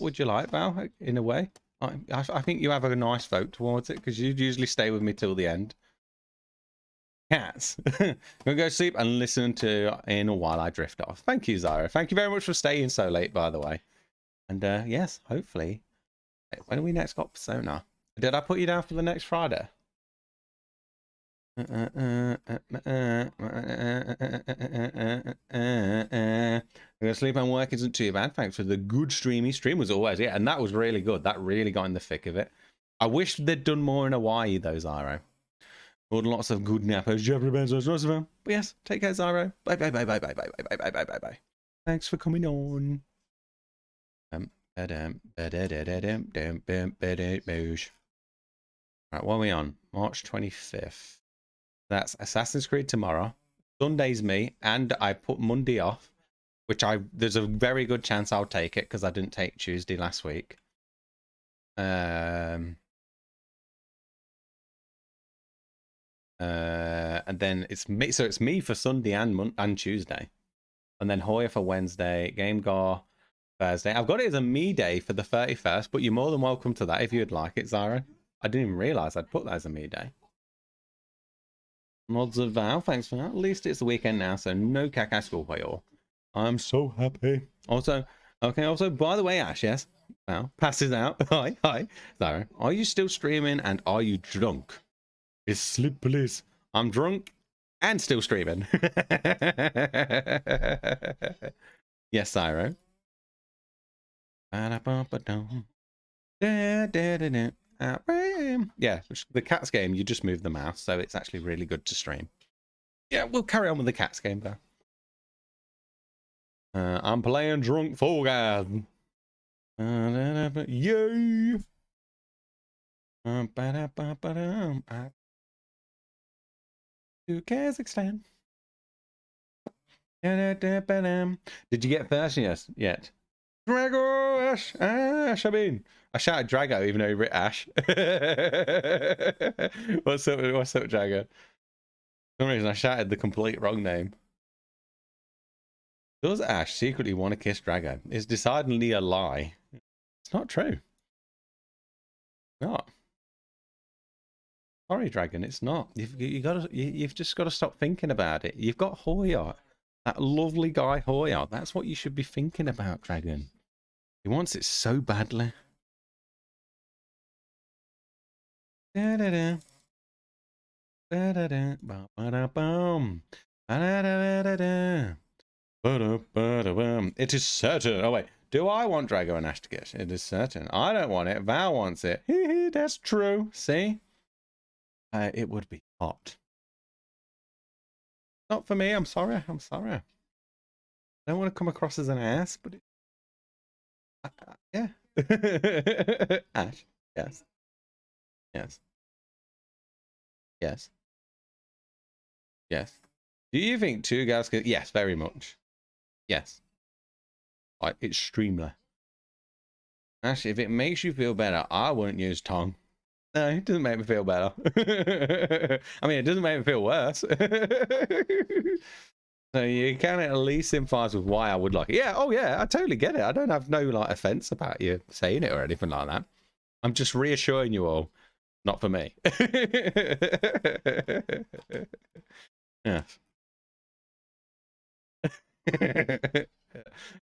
would you like, Val? In a way, I think you have a nice vote towards it because you usually stay with me till the end. Cats. I'm gonna go sleep and listen to In while I drift off. Thank you, Zyra. Thank you very much for staying so late, by the way. And yes, hopefully, when we next got Persona, did I put you down for the next Friday? I'm gonna sleep and work isn't too bad. Thanks for the good streamy stream was always, yeah, and that was really good. That really got in the thick of it. I wish they'd done more in Hawaii though, Zyro. Lots of good nappers. But yes, take care, Zyro. Bye bye bye bye bye bye bye bye bye bye bye. Thanks for coming on. Right, what are we on? March 25th. That's Assassin's Creed tomorrow. Sunday's me, and I put Monday off, which there's a very good chance I'll take it because I didn't take Tuesday last week. And then it's me, so it's me for Sunday and Tuesday, and then Hoya for Wednesday, Game Gar Thursday. I've got it as a me day for the 31st, but you're more than welcome to that if you'd like it, Zyra. I didn't even realize I'd put that as a me day. Mods of Val, thanks for that. At least it's the weekend now, so no caca school for you. I'm so happy. Also, okay, also, by the way, Ash, yes, Val passes out. Hi, Zyra, are you still streaming and are you drunk? It's sleep, please. I'm drunk and still streaming. Yes, Zyro. Yeah, the cats game, you just move the mouse, so it's actually really good to stream. Yeah, we'll carry on with the cats game though. I'm playing drunk Fall Guys. Yay! To Kazakhstan. Did you get first? Yes, yet. Drago, Ash, Ash. I shouted Drago even though he writ Ash. What's up, Drago? For some reason I shouted the complete wrong name. Does Ash secretly want to kiss Drago? It's decidedly a lie. It's not true. Not. Sorry, Dragon, it's not. You've just got to stop thinking about it. You've got Hoya, that lovely guy Hoya. That's what you should be thinking about, Dragon. He wants it so badly. Da da da. Da da da. Ba ba da bum. Ba da da da da. Ba da ba da bum. It is certain. Oh wait, do I want Drago and Ash to kiss? It is certain. I don't want it. Val wants it. That's true. See. It would be hot. Not for me. I'm sorry. I'm sorry. I don't want to come across as an ass, but yeah. Ash. Yes. Yes. Yes. Yes. Do you think two girls could? Yes, very much. Yes. Like extremely. Ash, if it makes you feel better, I wouldn't use tongue. No, it doesn't make me feel better. I mean, it doesn't make me feel worse. So you can at least sympathize with why I would like it. Yeah, oh yeah, I totally get it. I don't have no like offense about you saying it or anything like that. I'm just reassuring you all, not for me. Yeah.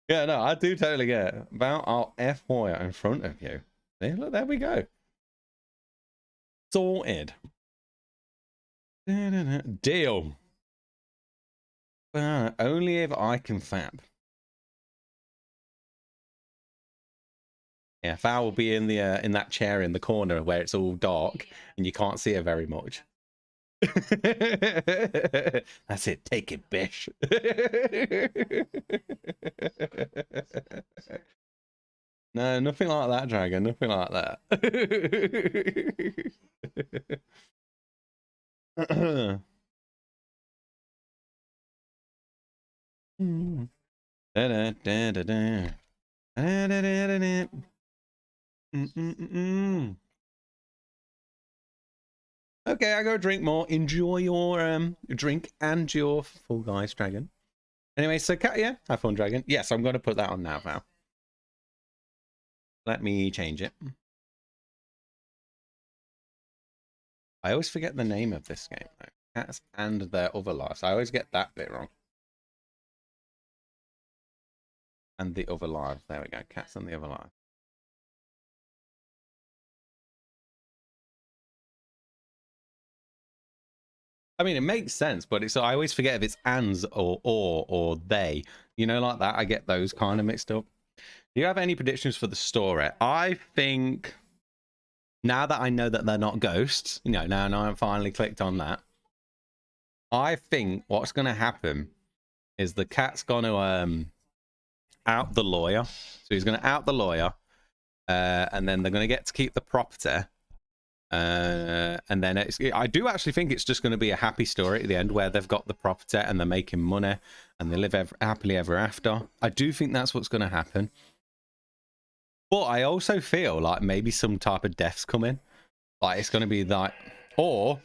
Yeah, no, I do totally get it. About our F Hoya in front of you. See, look, there we go. Sorted. Deal. Only if I can fap. Yeah, Val will be in the in that chair in the corner where it's all dark and you can't see her very much. That's it. Take it, bish. No, nothing like that, Dragon. Nothing like that. Okay, I go drink more. Enjoy your drink and your Fall Guys, Dragon. Anyway, so yeah, have fun, Dragon. Yes, I'm going to put that on now, Val. Let me change it. I always forget the name of this game, though. Cats and Their Other Lives. I always get that bit wrong. And the Other Lives. There we go. Cats and the Other Lives. I mean, it makes sense, but it's I always forget if it's ands or they. You know, like that. I get those kind of mixed up. Do you have any predictions for the story? I think now that I know that they're not ghosts, you know, now I'm finally clicked on that. I think what's going to happen is the cat's going to out the lawyer. So he's going to out the lawyer, and then they're going to get to keep the property. And then I do actually think it's just going to be a happy story at the end where they've got the property and they're making money and they live happily ever after. I do think that's what's going to happen. But I also feel like maybe some type of death's coming. Like it's going to be like, or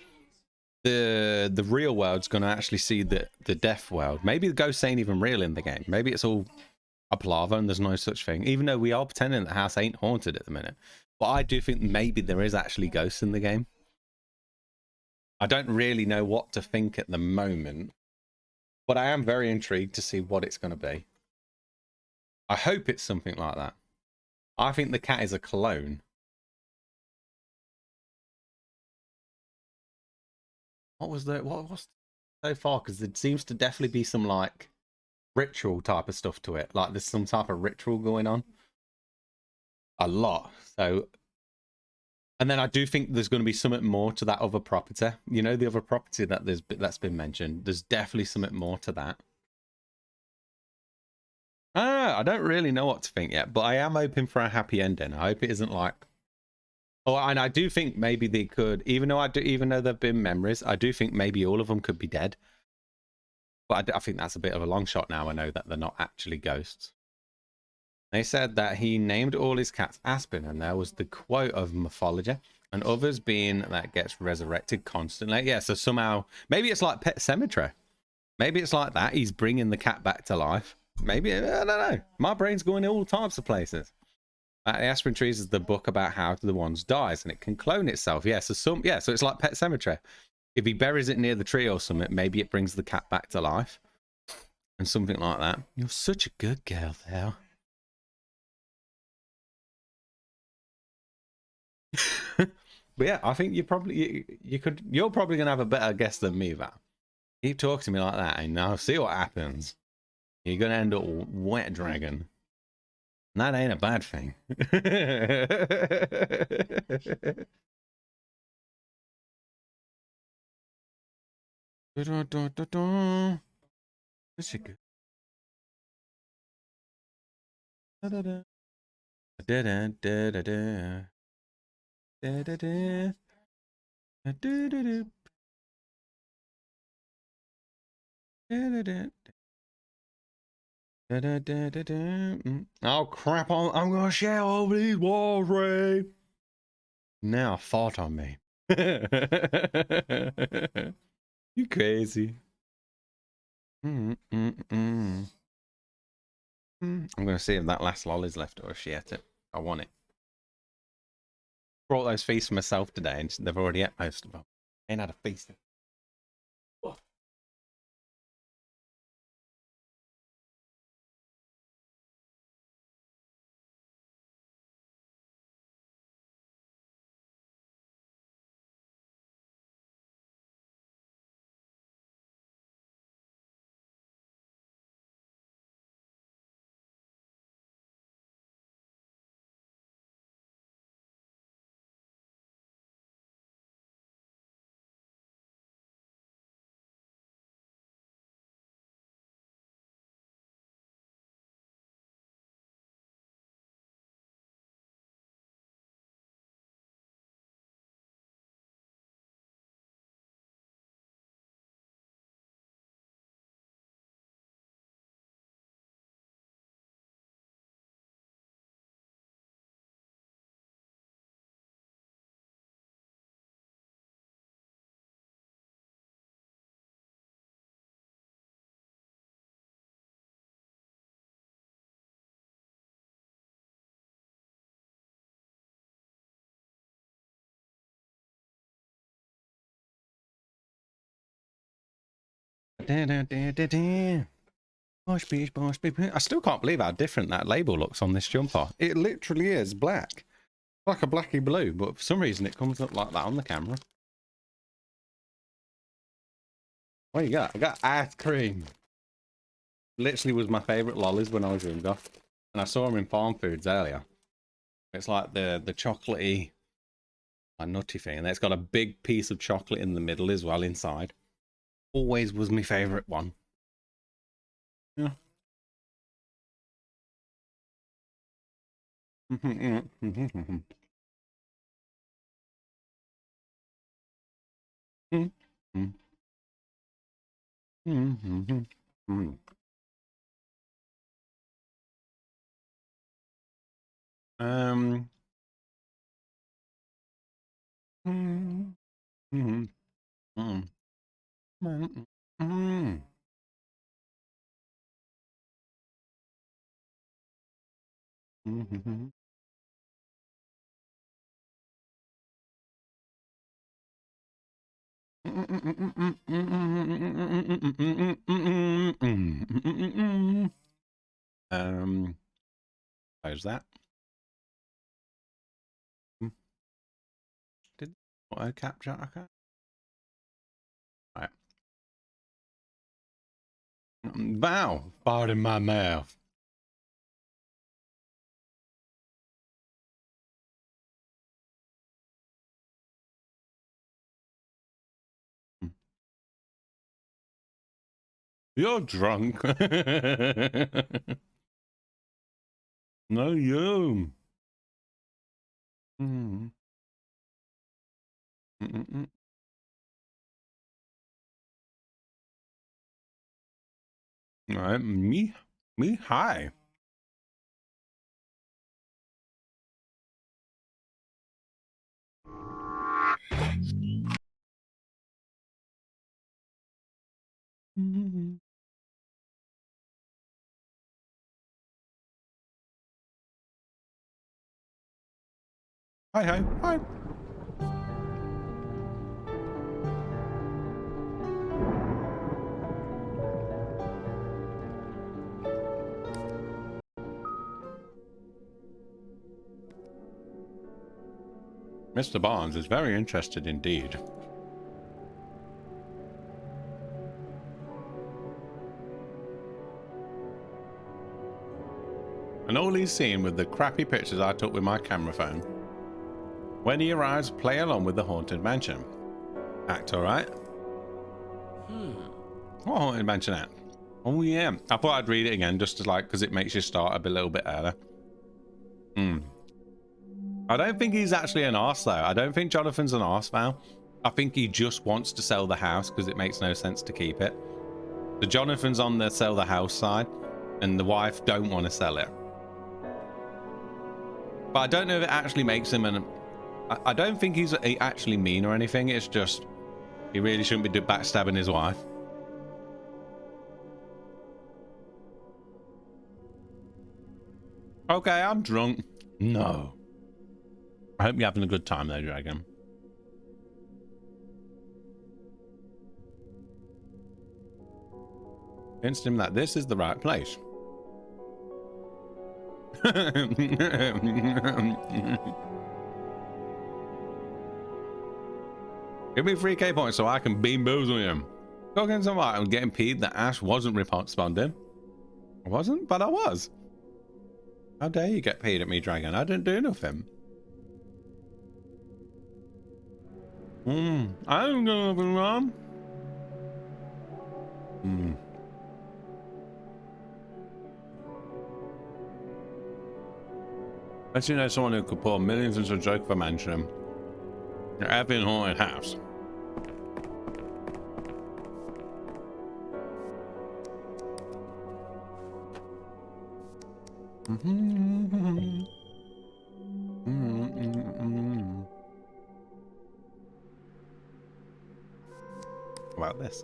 the real world's going to actually see the death world. Maybe the ghosts ain't even real in the game. Maybe it's all a palaver and there's no such thing. Even though we are pretending the house ain't haunted at the minute. But I do think maybe there is actually ghosts in the game. I don't really know what to think at the moment, but I am very intrigued to see what it's going to be. I hope it's something like that. I think the cat is a clone. What was so far? Because there seems to definitely be some like ritual type of stuff to it. Like there's some type of ritual going on. A lot. So, and then I do think there's going to be something more to that other property. You know, the other property that's been mentioned. There's definitely something more to that. I don't really know what to think yet, but I am hoping for a happy ending. I hope it isn't like. Oh, and I do think maybe they could, even though there've been memories, I do think maybe all of them could be dead. But I think that's a bit of a long shot now. I know that they're not actually ghosts. They said that he named all his cats Aspen, and there was the quote of mythology, and others being that gets resurrected constantly. Yeah, so somehow, maybe it's like Pet Cemetery. Maybe it's like that. He's bringing the cat back to life. Maybe, I don't know. My brain's going all types of places. The Aspen Trees is the book about how the ones dies, and it can clone itself. Yeah, so it's like Pet Cemetery. If he buries it near the tree or something, maybe it brings the cat back to life. And something like that. You're such a good girl, Theo. But yeah, I think you're probably gonna have a better guess than me, Val. Keep talking to me like that, and I'll see what happens. You're gonna end up wet dragon. And that ain't a bad thing. That's a good. Oh crap! I'm gonna share over these walls, Ray. Now fought on me. You crazy. I'm gonna see if that last lolly's left or if she ate it. I want it. Brought those feasts for myself today, and they've already ate most of them. Ain't had a feast. Bosh, beach, bosh, beach. I still can't believe how different that label looks on this jumper. It literally is black. Like a blacky blue, but for some reason it comes up like that on the camera. What you got? I got ice cream. Literally was my favourite lollies when I was younger. And I saw them in Farm Foods earlier. It's like the chocolatey, nutty thing. And it's got a big piece of chocolate in the middle as well inside. Always was my favourite one. Yeah. How's that? Did auto capture? Okay. Right. Wow, fart in my mouth. You're drunk. No, you. All right, me, hi. Hi, hi, hi. Mr. Barnes is very interested indeed. And all he's seen with the crappy pictures I took with my camera phone. When he arrives, play along with the Haunted Mansion. Act, alright? What Haunted Mansion act? Oh yeah, I thought I'd read it again just to because it makes you start a little bit earlier. I don't think he's actually an arse though. I don't think Jonathan's an arse, Val. I think he just wants to sell the house because it makes no sense to keep it. So Jonathan's on the sell the house side and the wife don't want to sell it. But I don't know if it actually makes him an... I don't think he's actually mean or anything. It's just he really shouldn't be backstabbing his wife. Okay, I'm drunk. No. I hope you're having a good time though, Dragon. Convinced him that this is the right place. Give me 3k points so I can beam boozle him. Talking to what? I'm getting peed that Ash wasn't responding. I wasn't, but I was. How dare you get paid at me, Dragon? I didn't do nothing. I didn't do nothing wrong. Let's you know someone who could pour millions into a joke for mansion. Your effing haunted house. About this.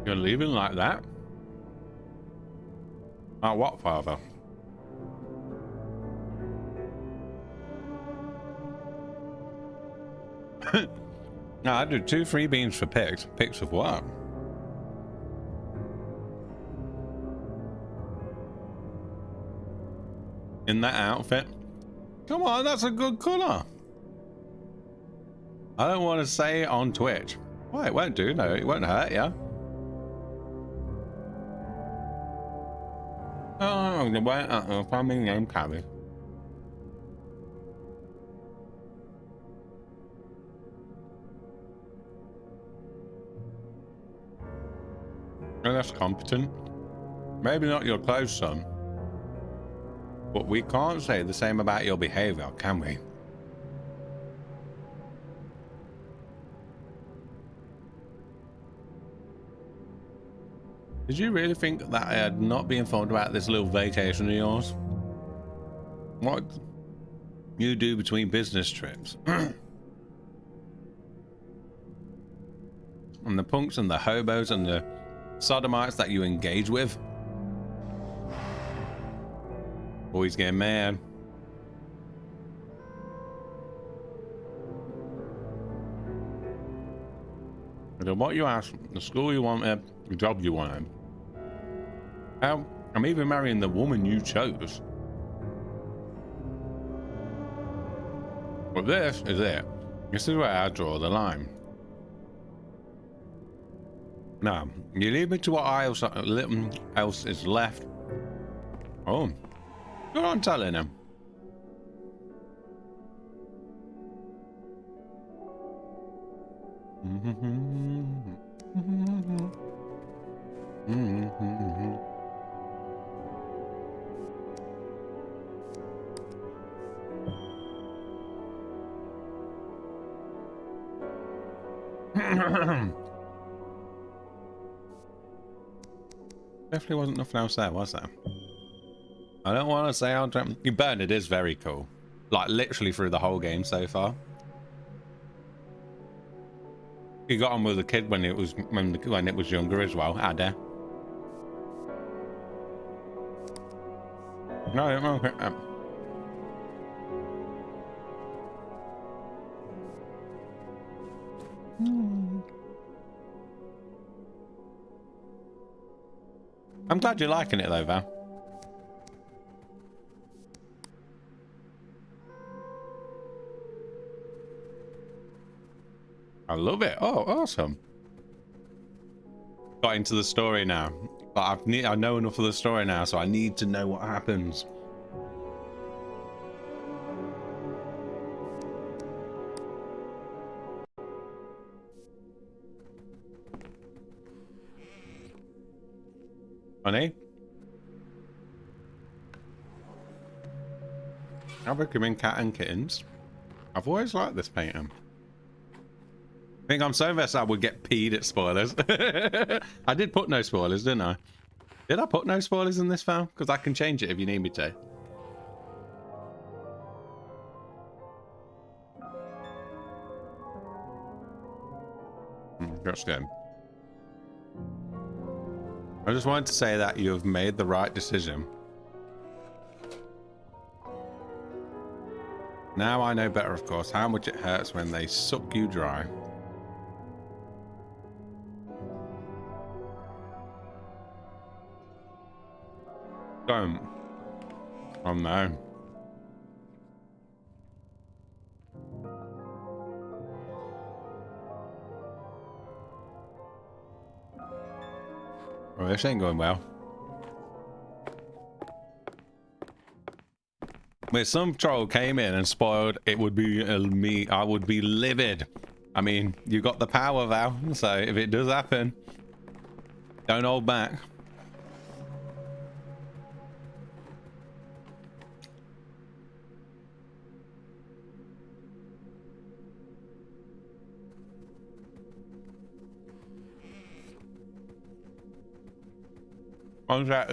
You're leaving like that? Oh, what, father? No, I did 2 free beans for pigs. Pigs of what? In that outfit? Come on, that's a good colour. I don't want to say it on Twitch. Well, it won't do, no, it won't hurt you. Oh, the way family name carry. Oh, that's competent. Maybe not your clothes, son. But we can't say the same about your behavior, can we? Did you really think that I had not been informed about this little vacation of yours? What you do between business trips? And the punks and the hobos and the sodomites that you engage with? Boys getting mad. So what you asked, the school you wanted, the job you wanted. Hell, I'm even marrying the woman you chose. But this is it. This is where I draw the line. Now, you leave me to what else is left. Oh, good on telling him. Definitely wasn't nothing else there, was there? I don't want to say how Bernard is very cool. Like literally through the whole game so far. He got on with the kid when it was younger as well, Ada. No, I don't know. I'm glad you're liking it though, Val. I love it. Oh, awesome. Got into the story now. But I know enough of the story now, so I need to know what happens. Honey? I recommend Cat and Kittens. I've always liked this painting. I think I'm so invested I would get peed at spoilers. I did put no spoilers, didn't I? Did I put no spoilers in this file? Because I can change it if you need me to. That's good. I just wanted to say that you have made the right decision. Now I know better, of course, how much it hurts when they suck you dry. Don't. Oh no. Oh, this ain't going well. If some troll came in and spoiled, it would be me. I would be livid. I mean, you got the power, Val. So if it does happen, don't hold back. Contract.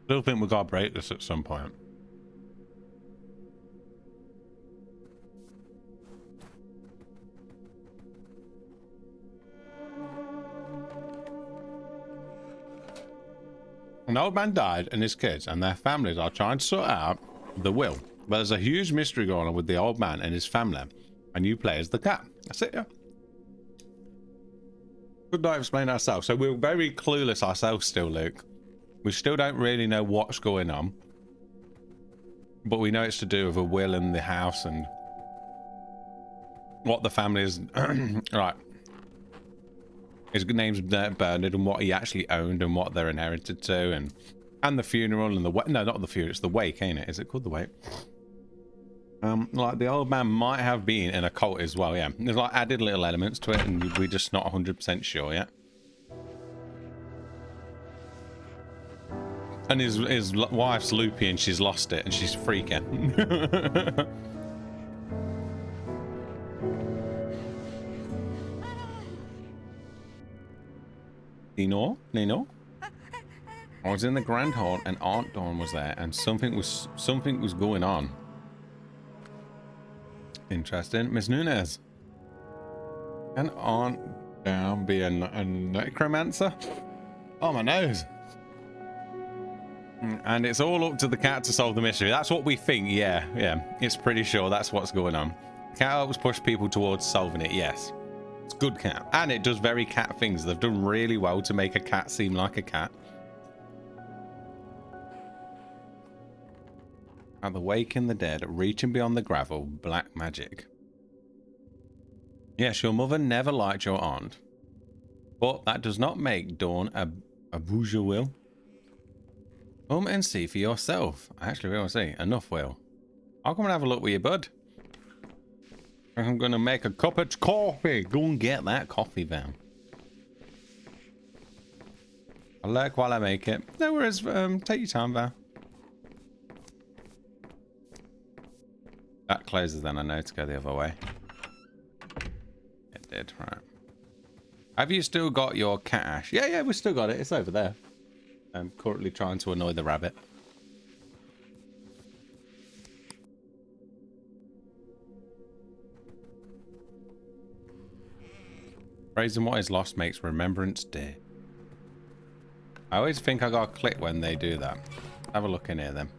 Still think we gotta break this at some point. An old man died and his kids and their families are trying to sort out the will. But there's a huge mystery going on with the old man and his family. And you play as the cat. That's it, yeah. Could not explain ourselves. So we're very clueless ourselves still, Luke. We still don't really know what's going on. But we know it's to do with a will in the house and what the family is. Right. His name's Bernard and what he actually owned and what they're inherited to and the funeral and the no, not the funeral, it's the wake, ain't it? Is it called the wake? Like the old man might have been in a cult as well, yeah. There's like added little elements to it and we're just not 100% sure yet. And his wife's loopy and she's lost it and she's freaking. Nino? I was in the Grand Hall and Aunt Dawn was there and something was going on. Interesting. Miss Nunez. Can Aunt Dawn be a necromancer? Oh, my nose. And it's all up to the cat to solve the mystery. That's what we think, yeah. It's pretty sure that's what's going on. Cat helps push people towards solving it, yes. It's good cat. And it does very cat things. They've done really well to make a cat seem like a cat. At the wake in the dead, reaching beyond the gravel, black magic. Yes, your mother never liked your aunt. But that does not make Dawn a bourgeois will. Come and see for yourself. I actually will see. Enough, Will. I'll come and have a look with you, bud. I'm going to make a cup of coffee. Go and get that coffee, Val. I'll lurk while I make it. No worries. Take your time, Val. That closes then, I know, to go the other way. It did, right. Have you still got your cat ash? Yeah, we've still got it. It's over there. I'm currently trying to annoy the rabbit. Praising what is lost makes remembrance dear. I always think I gotta click when they do that. Have a look in here then.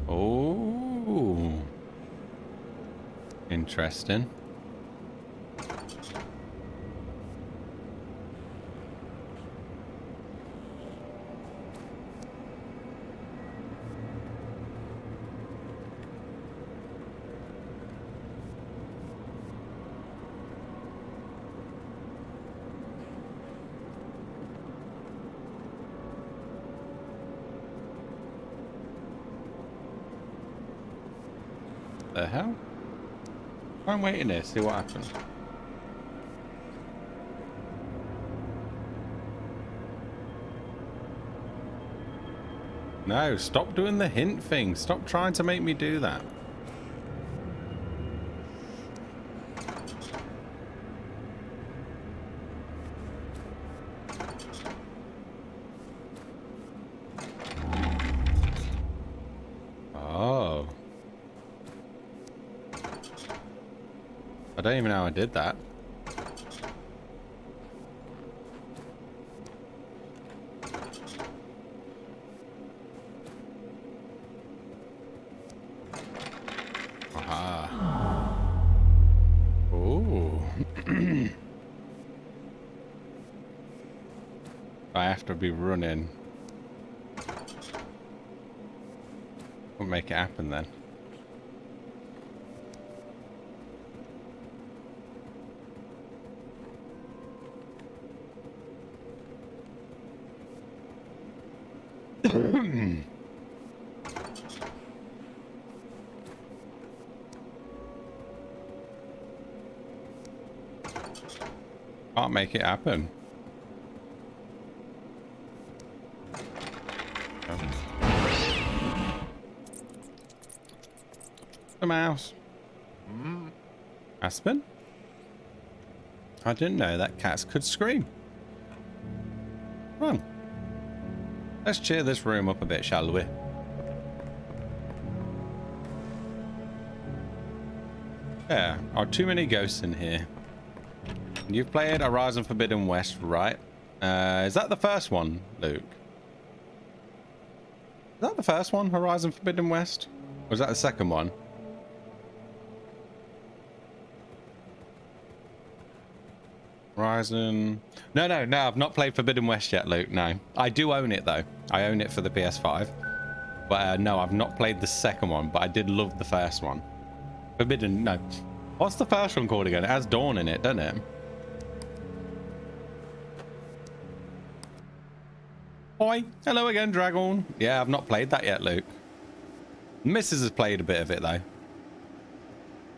Oh, interesting. The hell? I'm waiting here, see what happens. No, stop doing the hint thing. Stop trying to make me do that. Oh. I don't even know how I did that. Aha. Ooh. I have to be running. We'll make it happen then. Can't make it happen. The mouse. Aspen? I didn't know that cats could scream. Well, let's cheer this room up a bit, shall we? There are too many ghosts in here. You've played Horizon Forbidden West, right? Is that the first one, Luke? Is that the first one, Horizon Forbidden West? Or was that the second one? Horizon... No, I've not played Forbidden West yet, Luke, no. I do own it, though. I own it for the PS5. But no, I've not played the second one, but I did love the first one. Forbidden... No. What's the first one called again? It has Dawn in it, doesn't it? Oi. Hello again, Dragon. Yeah, I've not played that yet, Luke. Mrs. has played a bit of it, though.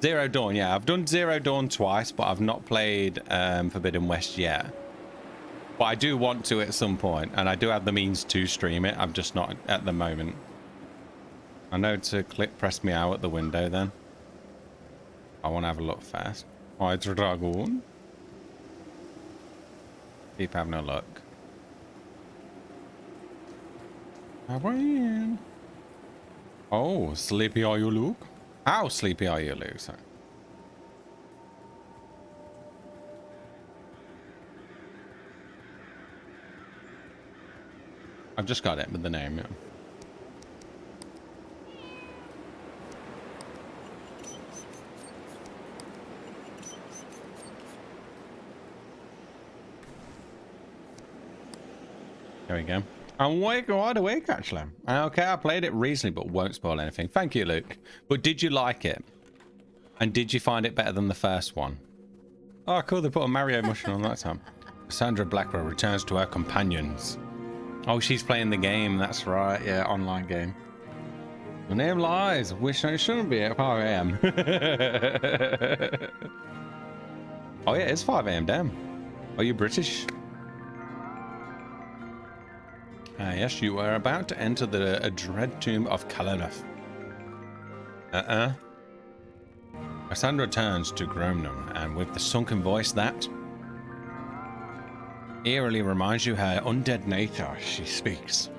Zero Dawn, yeah. I've done Zero Dawn twice, but I've not played Forbidden West yet. But I do want to at some point, and I do have the means to stream it. I'm just not at the moment. I know to press me out at the window, then. I want to have a look first. Hi, Dragon. Keep having a look. Oh, sleepy are you, Luke? How sleepy are you, Luke? Sorry. I've just got it with the name, yeah. There we go. I'm wide awake, actually. Okay, I played it recently, but won't spoil anything. Thank you, Luke. But did you like it? And did you find it better than the first one? Oh, cool. They put a Mario mushroom on that time. Sandra Blackwell returns to her companions. Oh, she's playing the game. That's right. Yeah, online game. The name lies. Wish I shouldn't be at 5 a.m. Oh, yeah, it's 5 a.m. Damn. Are you British? Yes, you are about to enter the dread tomb of Kalaneth. Cassandra turns to Gromnum, and with the sunken voice that eerily reminds you her undead nature, she speaks.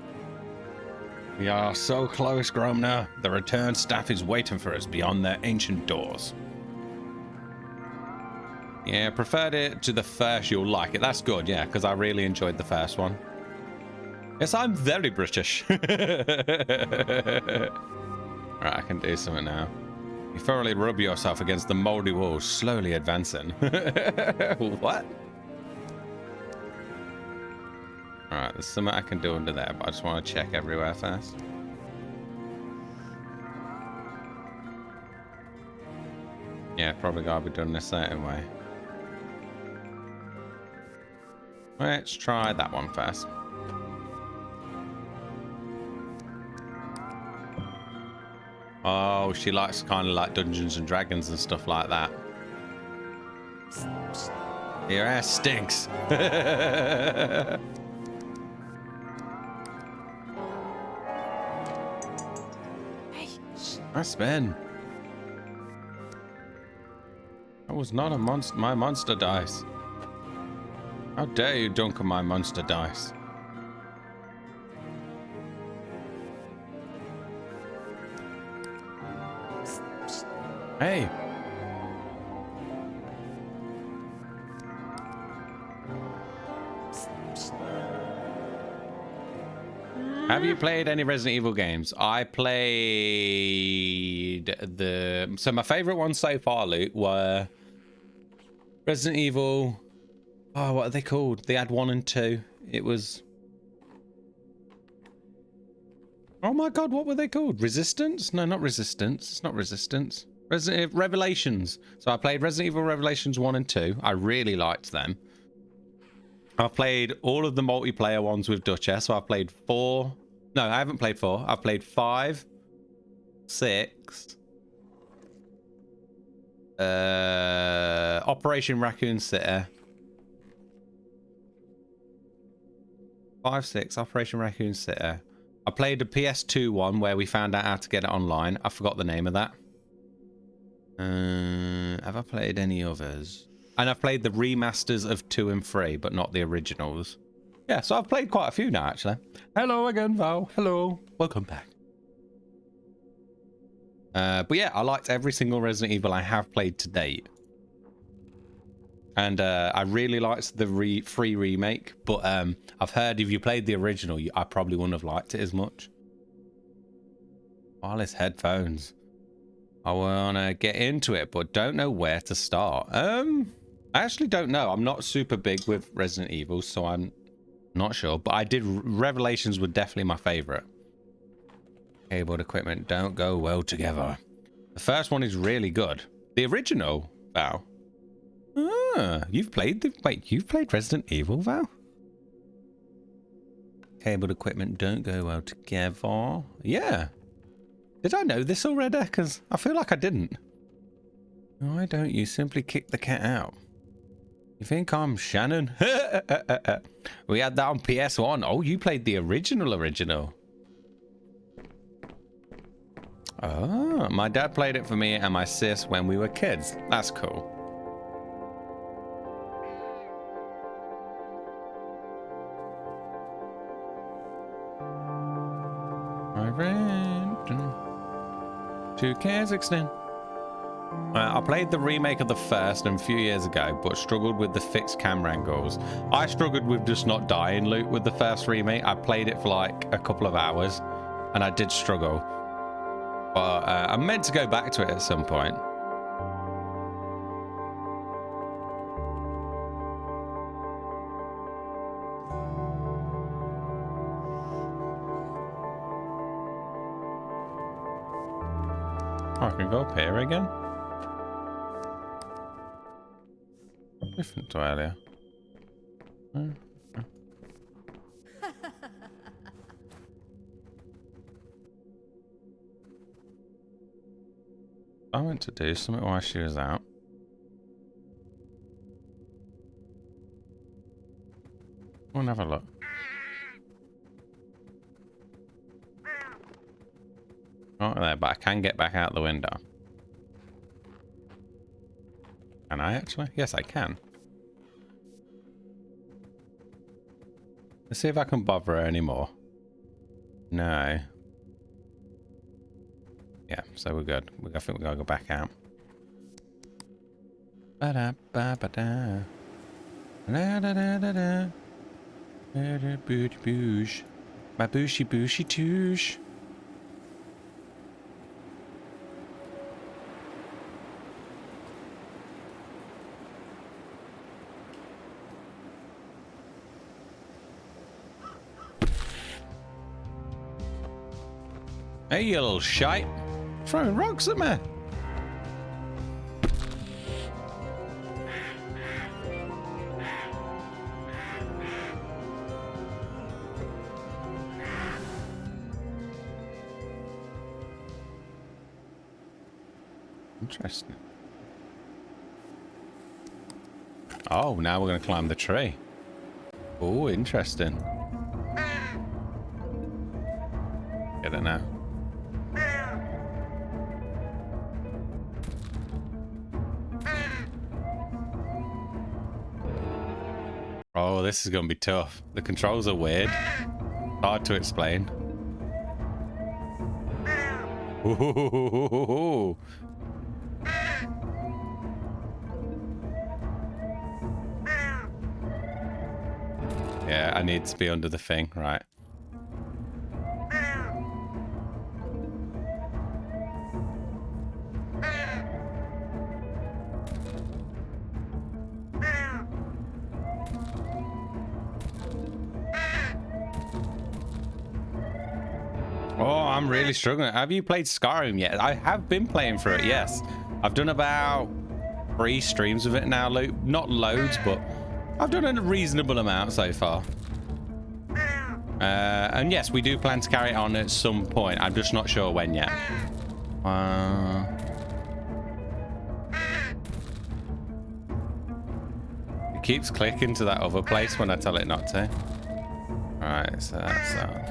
We are so close, Gromner. The returned staff is waiting for us beyond their ancient doors. Yeah, preferred it to the first. You'll like it. That's good, yeah, because I really enjoyed the first one. Yes, I'm very British. Right, I can do something now. You thoroughly rub yourself against the moldy walls, slowly advancing. What? Alright, there's something I can do under there, but I just want to check everywhere first. Yeah, probably gotta be done a certain way. Let's try that one first. Oh, she likes kind of like Dungeons and Dragons and stuff like that. Your ass stinks. Hey. That's Ben. That was not a monster. My monster dice. How dare you dunk on my monster dice? Hey. Have you played any Resident Evil games? I played the... So my favorite ones so far, Luke, were Resident Evil... Oh, what are they called? They had 1 and 2. It was... Oh my god, what were they called? Resistance? No, not Resistance. It's not Resistance. Resident Evil Revelations. So I played Resident Evil Revelations 1 and 2. I really liked them. I've played all of the multiplayer ones with Duchess. So I've played 4. No, I haven't played 4. I've played 5, 6. Operation Raccoon City. 5, 6. Operation Raccoon City. I played the PS2 one where we found out how to get it online. I forgot the name of that. Have I played any others? And I've played the remasters of 2 and 3, but not the originals. Yeah, so I've played quite a few now, actually. Hello again, Val. Hello. Welcome back. But yeah, I liked every single Resident Evil I have played to date. And I really liked the free remake, but I've heard if you played the original, I probably wouldn't have liked it as much. Wireless headphones. I want to get into it, but don't know where to start. I actually don't know. I'm not super big with Resident Evil, so I'm not sure. But I did. Revelations were definitely my favorite. Cabled equipment don't go well together. The first one is really good. The original, Val. Ah, you've played the... Wait, you've played Resident Evil, Val? Cabled equipment don't go well together. Yeah. Did I know this already? Because I feel like I didn't. Why don't you simply kick the cat out? You think I'm Shannon? We had that on PS1. Oh, you played the original. Oh, my dad played it for me and my sis when we were kids. That's cool. I ran to Kazakhstan. I played the remake of the first a few years ago, but struggled with the fixed camera angles. I struggled with just not dying loot with the first remake. I played it for like a couple of hours, and I did struggle. But I'm meant to go back to it at some point. Oh, I can go up here again. Different to earlier. I went to do something while she was out. We'll have a look. Not there, but I can get back out the window. Can I actually? Yes, I can. Let's see if I can bother her anymore. No. Yeah, so we're good. I think we gotta go back out. Ba-da-ba-ba-da. Da-da-da-da-da. Ba-da-boo-boosh. Ba-booshy-booshy-toosh. Hey, you little shite. Throwing rocks at me. Interesting. Oh, now we're going to climb the tree. Oh, interesting. Get it now. Oh, this is going to be tough. The controls are weird. Hard to explain. Ooh. Yeah, I need to be under the thing, right? Oh, I'm really struggling. Have you played Skyrim yet? I have been playing through it, yes. I've done about 3 streams of it now, Luke. Not loads, but I've done a reasonable amount so far. And yes, we do plan to carry it on at some point. I'm just not sure when yet. It keeps clicking to that other place when I tell it not to. Alright, so that's that.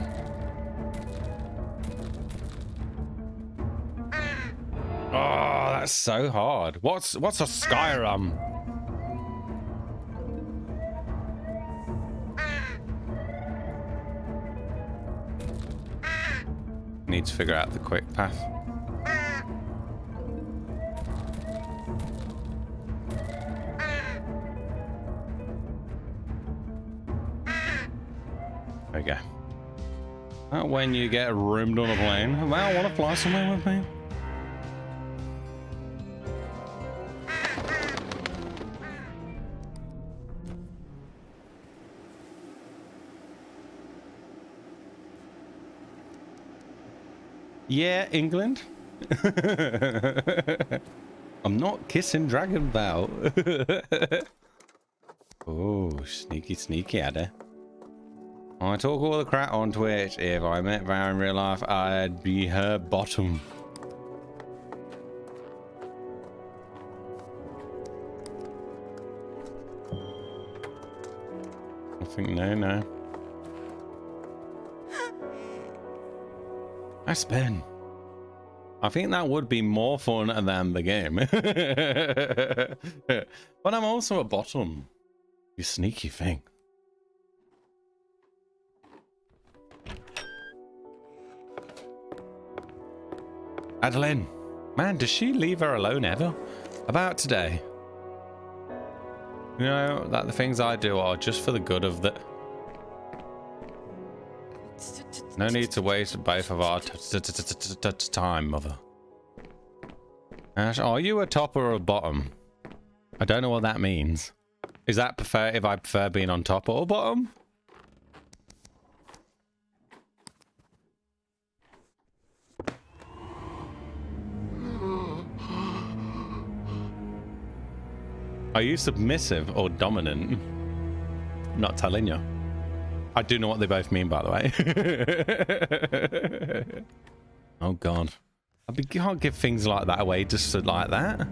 Oh, that's so hard. What's a Skyrim? Need to figure out the quick path. There we go. When you get roomed on a plane. Well, want to fly somewhere with me? Yeah, England. I'm not kissing Dragon Bell. Oh, sneaky, sneaky, Ada. I talk all the crap on Twitch. If I met Val in real life, I'd be her bottom. I think no. I spin. I think that would be more fun than the game. But I'm also a bottom. You sneaky thing. Adeline. Man, does she leave her alone ever? About today. You know, that the things I do are just for the good of the... No need to waste both of our time, mother. Ash, are you a top or a bottom? I don't know what that means. Is that if I prefer being on top or bottom? Are you submissive or dominant? I'm not telling you. I do know what they both mean, by the way. Oh, God. I can't give things like that away just like that.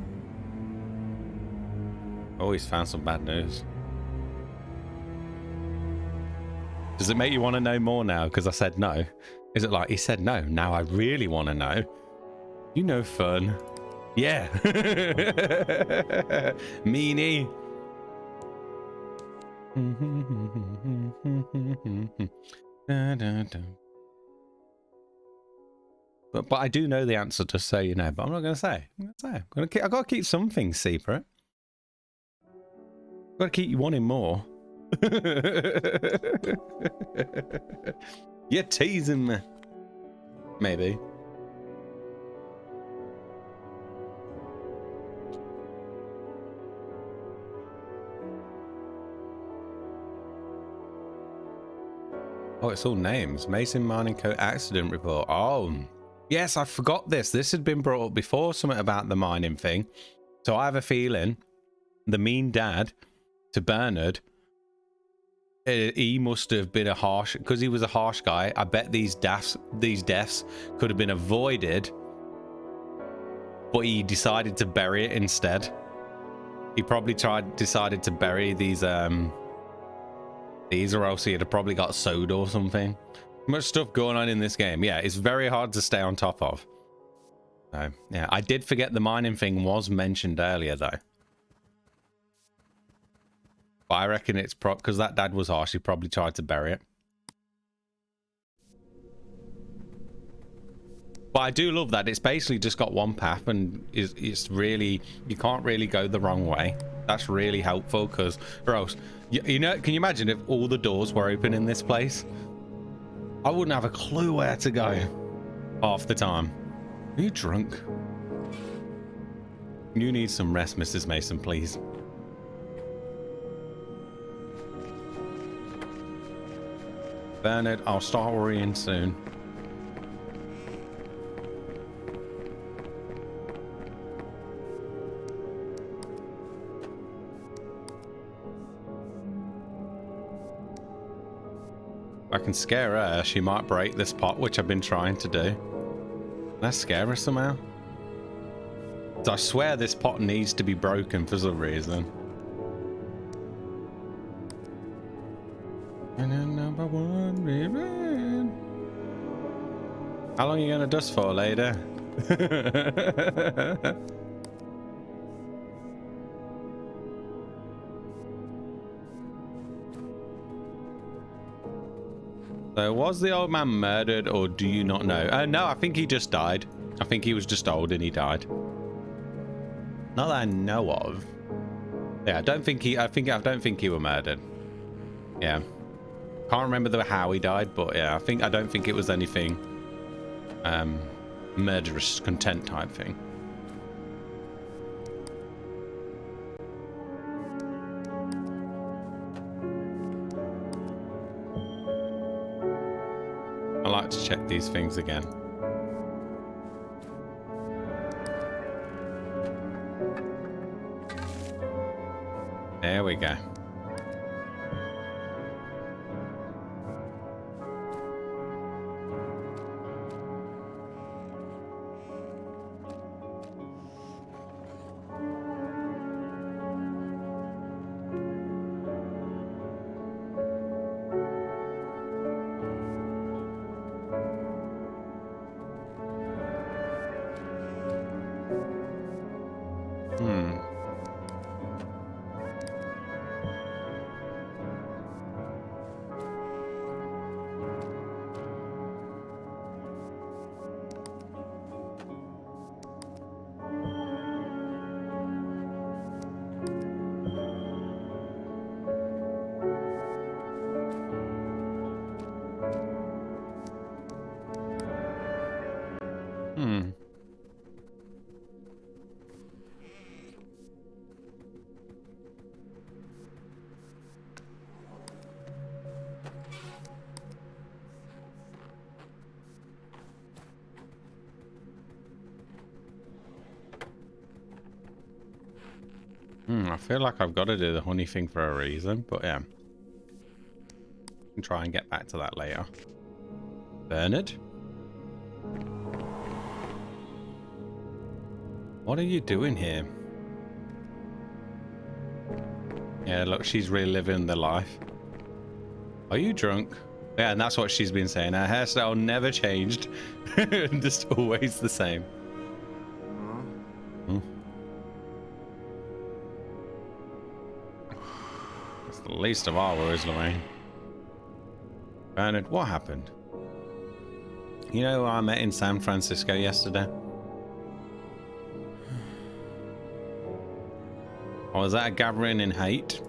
Oh, he's found some bad news. Does it make you want to know more now because I said no? Is it like he said no? Now I really want to know. You know fun. Yeah. Meanie. But I do know the answer, just so you know. But I'm not going to say. I've got to keep some things secret. I've got to keep you wanting more. You're teasing me. Maybe. Oh, it's all names. Mason Mining Co. accident report. Oh, yes, I forgot this. This had been brought up before, something about the mining thing. So I have a feeling the mean dad to Bernard, he must have been a harsh, because he was a harsh guy. I bet these deaths could have been avoided, but he decided to bury it instead. He probably decided to bury these, or else he'd have probably got soda or something. Much stuff going on in this game. Yeah, it's very hard to stay on top of. So, yeah, I did forget the mining thing was mentioned earlier, though. But I reckon it's because that dad was harsh. He probably tried to bury it. But I do love that it's basically just got one path, and it's really, you can't really go the wrong way. That's really helpful, because or else, you know, can you imagine if all the doors were open in this place? I wouldn't have a clue where to go half the time. Are you drunk? You need some rest, Mrs. Mason, please. Bernard, I'll start worrying soon. I can scare her. She might break this pot, which I've been trying to do. Can I scare her somehow? So I swear this pot needs to be broken for some reason. And then number one, reason. How long are you gonna dust for, lady? So was the old man murdered, or do you not know? No, I think he just died. I think he was just old and he died. Not that I know of. Yeah, I don't think he was murdered. Yeah. Can't remember how he died, but yeah, I don't think it was anything murderous content type thing. I like to check these things again. There we go. I feel like I've got to do the honey thing for a reason, but yeah. Can try and get back to that later. Bernard? What are you doing here? Yeah, look, she's really living the life. Are you drunk? Yeah, and that's what she's been saying. Her hairstyle never changed. Just always the same. That's the least of our worries, Lorraine. Bernard, what happened? You know who I met in San Francisco yesterday? Or was that a gathering in hate?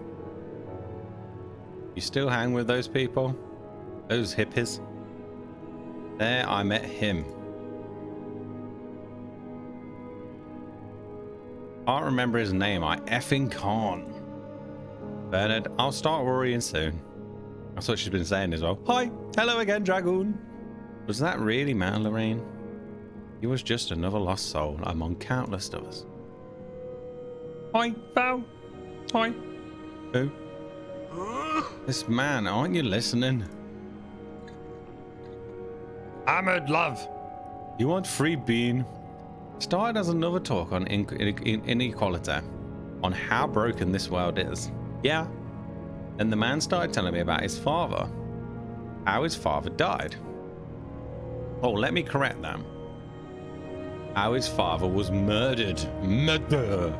You still hang with those people? Those hippies? There I met him. Can't remember his name, I effing can't. Bernard, I'll start worrying soon. That's what she's been saying as well. Hi, hello again, Dragoon. Was that really man, Lorraine? He was just another lost soul among countless others. Hi, Val. Hi. Who? This man, aren't you listening? Ahmed, love. You want free bean? Started as another talk on inequality, on how broken this world is. Yeah. And the man started telling me about his father. How his father died. Oh, let me correct that. How his father was murdered. Murder.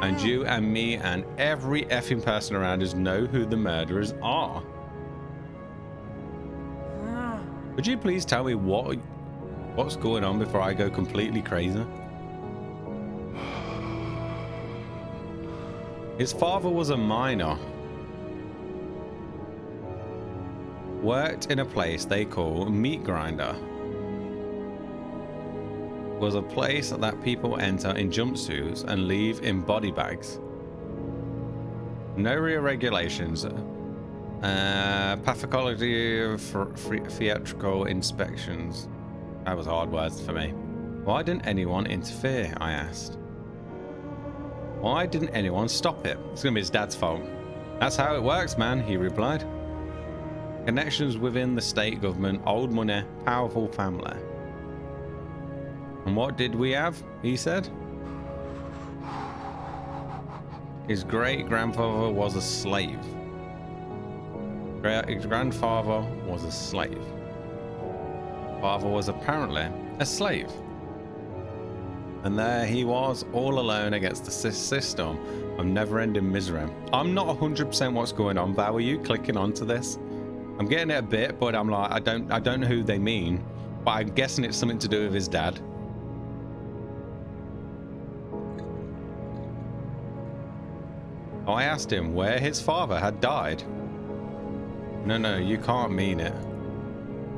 And you and me and every effing person around us know who the murderers are. Could you please tell me what's going on before I go completely crazy? His father was a miner. Worked in a place they call meat grinder. Was a place that people enter in jumpsuits and leave in body bags. No real regulations. Pathology, theatrical inspections. That was hard words for me. Why didn't anyone interfere? I asked. Why didn't anyone stop it? It's gonna be his dad's fault. That's how it works, man, he replied. Connections within the state government, old money, powerful family. And what did we have? He said. His great-grandfather was a slave. His grandfather was a slave. Father was apparently a slave. And there he was, all alone against the system of never-ending misery. I'm not 100% what's going on, Val. Are you clicking onto this? I'm getting it a bit, but I'm like, I don't know who they mean, but I'm guessing it's something to do with his dad. Oh, I asked him where his father had died. No, you can't mean it.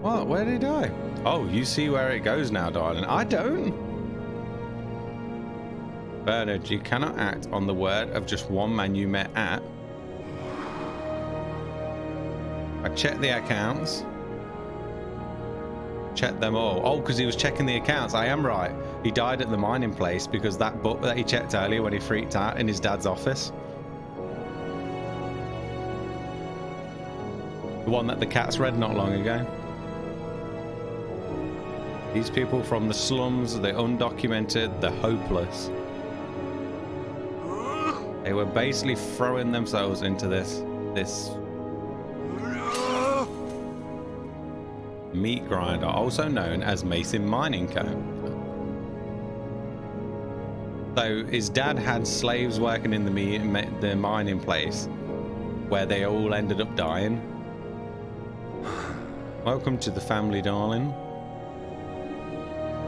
What? Where did he die? Oh, you see where it goes now, darling. I don't. Bernard, you cannot act on the word of just one man you met at. I checked the accounts. Checked them all. Oh, because he was checking the accounts. I am right. He died at the mining place because that book that he checked earlier when he freaked out in his dad's office. The one that the cats read not long ago. These people from the slums, the undocumented, the hopeless. They were basically throwing themselves into this meat grinder, also known as Mason Mining Co. So his dad had slaves working in the mining place where they all ended up dying. Welcome to the family, darling.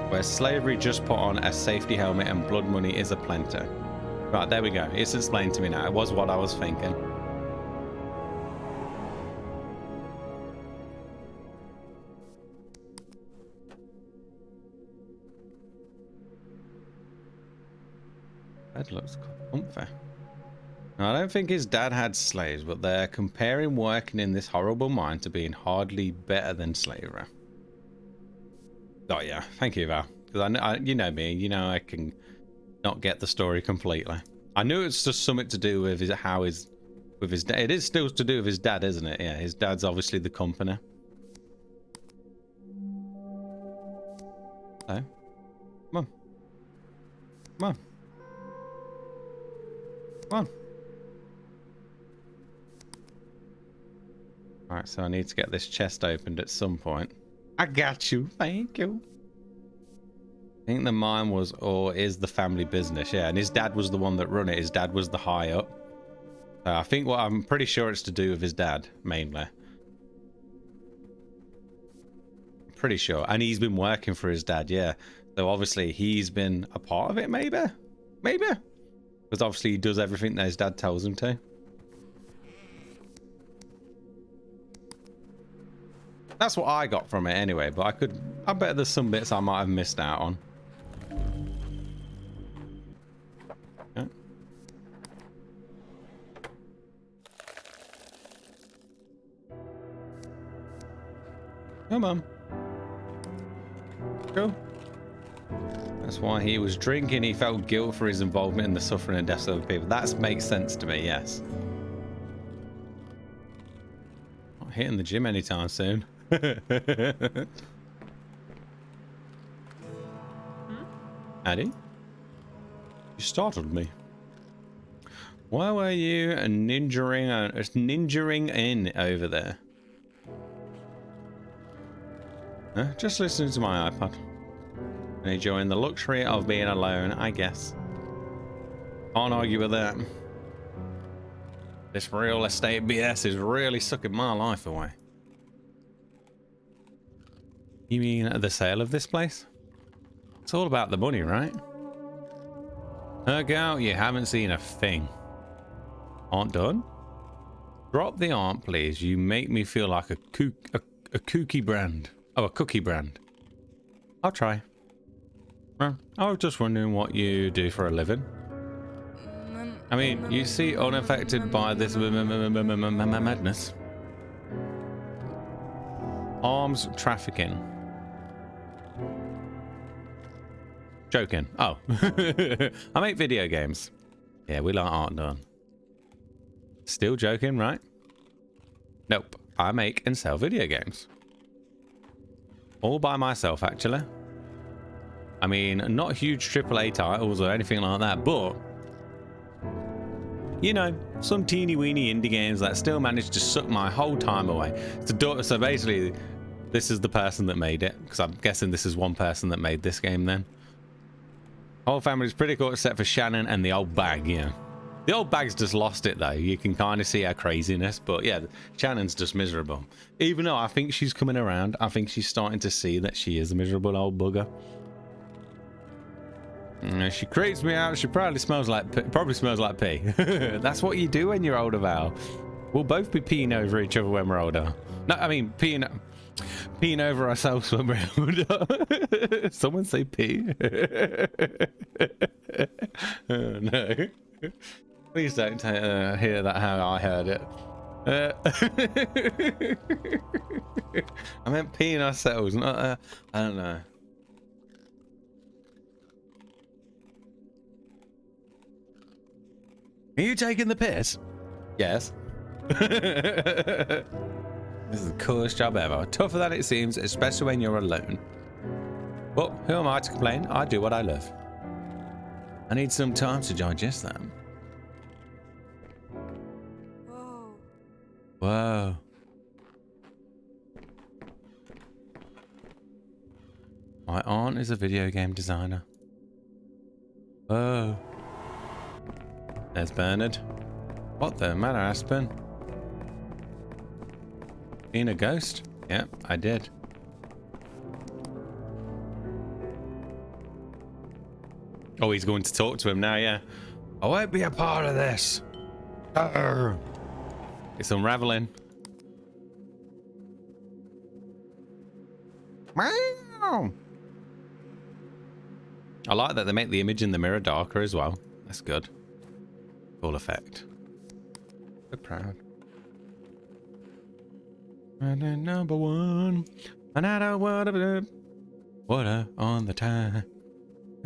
Where slavery just put on a safety helmet and blood money is aplenty. Right, there we go. It's explained to me now. It was what I was thinking. That looks comfy. Now, I don't think his dad had slaves, but they're comparing working in this horrible mine to being hardly better than slavery. Oh yeah, thank you, Val. Because I you know me, you know I can not get the story completely. I knew it's just something to do with his with his dad. It is still to do with his dad, isn't it? Yeah, his dad's obviously the company. So, come on, come on, come on. All right, so I need to get this chest opened at some point. I got you. Thank you. I think the mine was or is the family business. Yeah, and his dad was the one that run it. His dad was the high up. I think I'm pretty sure it's to do with his dad, mainly. Pretty sure. And he's been working for his dad, yeah. So obviously he's been a part of it, maybe? Maybe? Because obviously he does everything that his dad tells him to. That's what I got from it anyway, but I bet there's some bits I might have missed out on. Okay. Come on. Go. That's why he was drinking. He felt guilt for his involvement in the suffering and deaths of other people. That makes sense to me, yes. Not hitting the gym anytime soon. Addy? You startled me. Why were you ninjaing in over there? Just listening to my iPod. And enjoying the luxury of being alone, I guess. Can't argue with that. This real estate BS is really sucking my life away. You mean the sale of this place? It's all about the money, right? Hergal, you haven't seen a thing. Aren't done? Drop the aunt, please. You make me feel like a kooky brand. Oh, a cookie brand. I'll try. Well, I was just wondering what you do for a living. I mean, you see unaffected by this madness. Arms trafficking. Joking. Oh. I make video games. Yeah, we like art done. Still joking, right? Nope. I make and sell video games. All by myself, actually. I mean, not huge AAA titles or anything like that, but you know, some teeny weeny indie games that still manage to suck my whole time away. So basically, this is the person that made it, because I'm guessing this is one person that made this game then. Whole family's pretty cool except for Shannon and the old bag, yeah. The old bag's just lost it though. You can kind of see her craziness, but yeah, Shannon's just miserable. Even though I think she's coming around, I think she's starting to see that she is a miserable old bugger. She creeps me out. She probably smells like pee. That's what you do when you're older, Val. We'll both be peeing over each other when we're older. No, I mean peeing over ourselves when we're older. Someone say pee. Oh, no. Please don't hear that how I heard it. I meant peeing ourselves, not I don't know. Are you taking the piss? Yes. This is the coolest job ever. Tougher than it seems, especially when you're alone. But who am I to complain? I do what I love. I need some time to digest that. Whoa. Whoa. My aunt is a video game designer. Whoa. There's Bernard. What the matter, Aspen? Being a ghost? Yep, I did. Oh, he's going to talk to him now, yeah. I won't be a part of this. Arr. It's unraveling. Meow. I like that they make the image in the mirror darker as well. That's good. Cool effect. So proud. And then number one. Another water on the time. A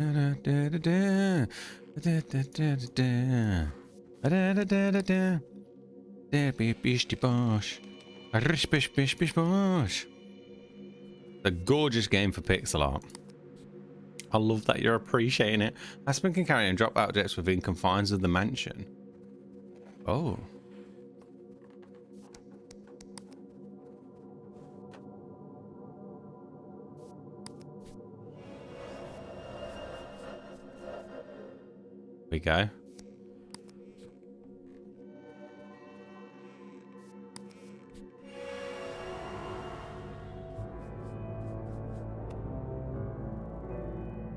gorgeous game for pixel art. I love that you're appreciating it. Aspen can carry and drop objects within confines of the mansion. Oh. We go.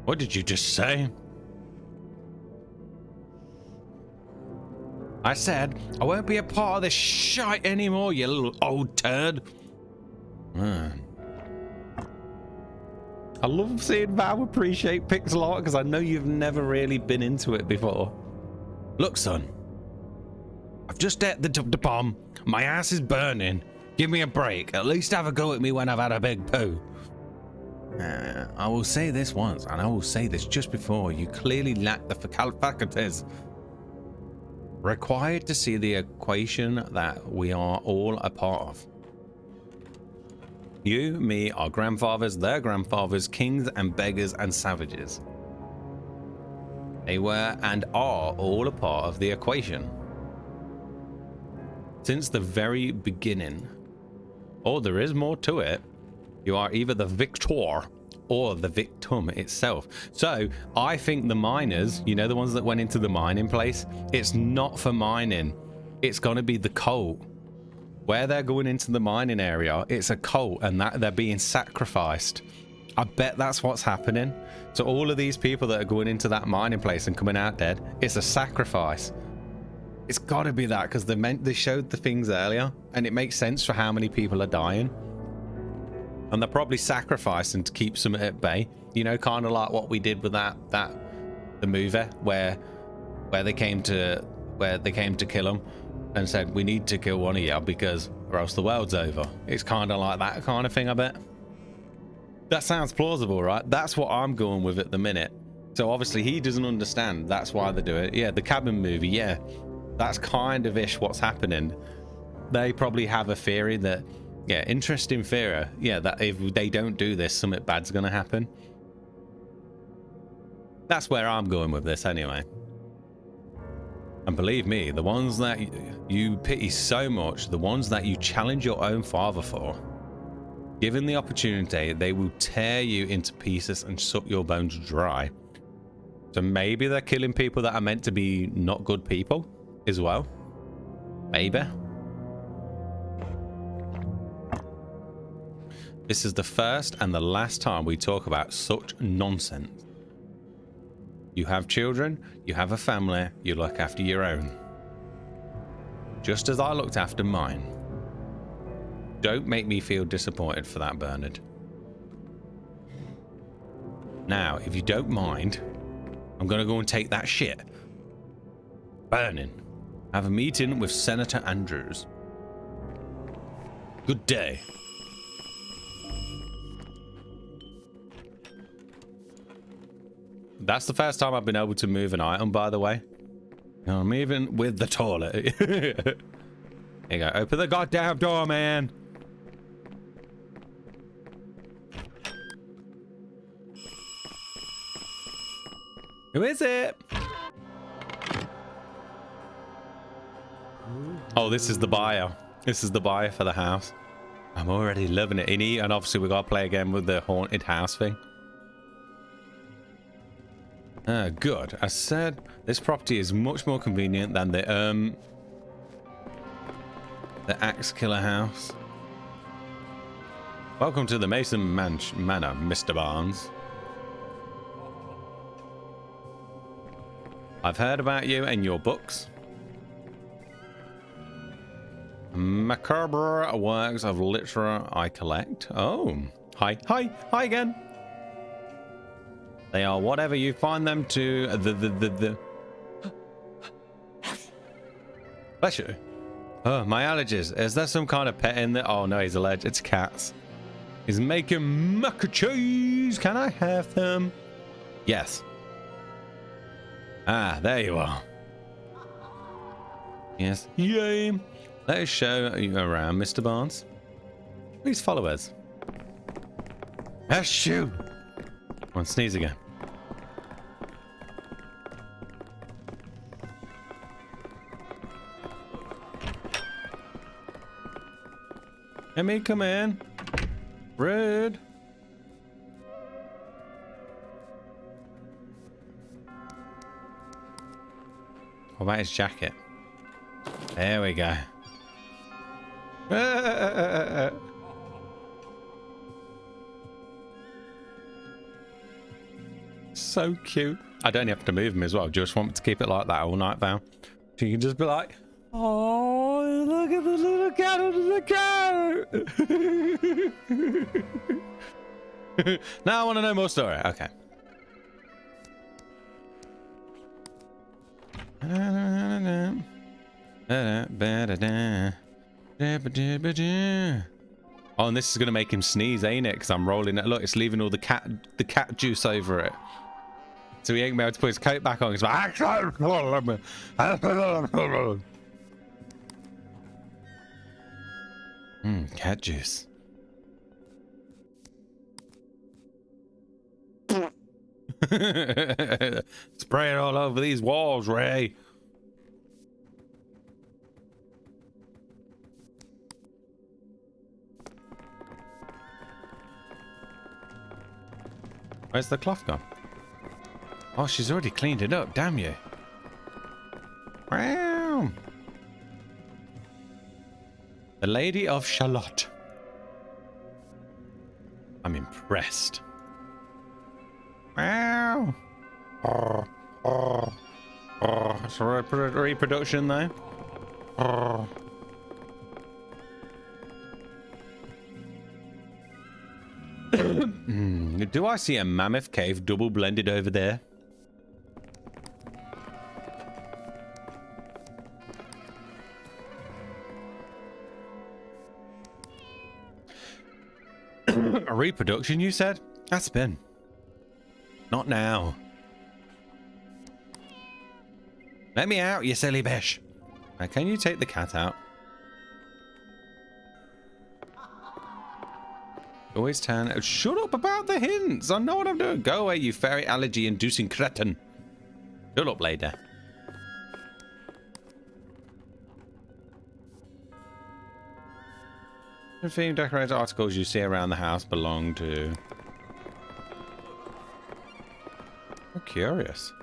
What did you just say? I said, I won't be a part of this shite anymore, you little old turd. Man. I love seeing Val appreciate pixel art because I know you've never really been into it before. Look, son. I've just ate the bomb. My ass is burning. Give me a break. At least have a go at me when I've had a big poo. I will say this once, and I will say this just before. You clearly lack the faculties required to see the equation that we are all a part of. You, me, our grandfathers, their grandfathers, kings and beggars and savages. They were and are all a part of the equation. Since the very beginning. Oh, there is more to it. You are either the victor or the victim itself. So I think the miners, you know, the ones that went into the mining place, it's not for mining. It's going to be the cult. Where they're going into the mining area, it's a cult and that they're being sacrificed. I bet that's what's happening. So all of these people that are going into that mining place and coming out dead, it's a sacrifice. It's got to be that because they showed the things earlier and it makes sense for how many people are dying. And they're probably sacrificing to keep some at bay. You know, kind of like what we did with the movie where they came to kill him and said, we need to kill one of you because or else the world's over. It's kind of like that kind of thing, I bet. That sounds plausible, right? That's what I'm going with at the minute. So obviously he doesn't understand. That's why they do it. Yeah, the cabin movie, yeah. That's kind of ish what's happening. They probably have a theory that, yeah, interesting theory. Yeah, that if they don't do this, something bad's going to happen. That's where I'm going with this anyway. And believe me, the ones that you pity so much, the ones that you challenge your own father for, given the opportunity, they will tear you into pieces and suck your bones dry. So maybe they're killing people that are meant to be not good people. as well. Baby. This is the first and the last time we talk about such nonsense. You have children, you have a family, you look after your own. Just as I looked after mine. Don't make me feel disappointed for that, Bernard. Now, if you don't mind, I'm gonna go and take that shit. Burning. Have a meeting with Senator Andrews. Good day. That's the first time I've been able to move an item, by the way. I'm moving with the toilet. There you go. Open the goddamn door, man. Who is it? Oh, this is the buyer. This is the buyer for the house. I'm already loving it. And obviously we gotta play again with the haunted house thing. Good. As said, this property is much more convenient than the Axe Killer house. Welcome to the Mason Manor, Mr. Barnes. I've heard about you and your books. Macabre works of literature I collect. Oh, hi again. They are whatever you find them to. Bless you. Oh, my allergies. Is there some kind of pet in there? Oh no, he's allergic. It's cats. He's making mac and cheese. Can I have them? Yes. Ah, there you are. Yes. Yay. Let us show you around, Mr. Barnes. Please follow us. Achoo! Come on, sneeze again. Let me come in. Rude. What about his jacket? There we go. So cute. I don't have to move him as well. Just want to keep it like that all night now. So you can just be like, oh, look at the little cat under the cat. Now I want to know more story. Okay. Oh, and this is gonna make him sneeze, ain't it? Because I'm rolling it. Look, it's leaving all the cat juice over it. So he ain't gonna be able to put his coat back on. He's like, cat juice. Spray it all over these walls, Ray. Where's the cloth gone? Oh, she's already cleaned it up. Damn you. Wow. The Lady of Charlotte. I'm impressed. Wow. It's a reproduction though. Do I see a mammoth cave double blended over there? A reproduction, you said? That's been. Not now. Let me out, you silly bish. Now, can you take the cat out? Always turn. Shut up about the hints. I know what I'm doing. Go away, you fairy allergy-inducing cretin. Shut up, lady. The theme decorated articles you see around the house belong to. I'm curious.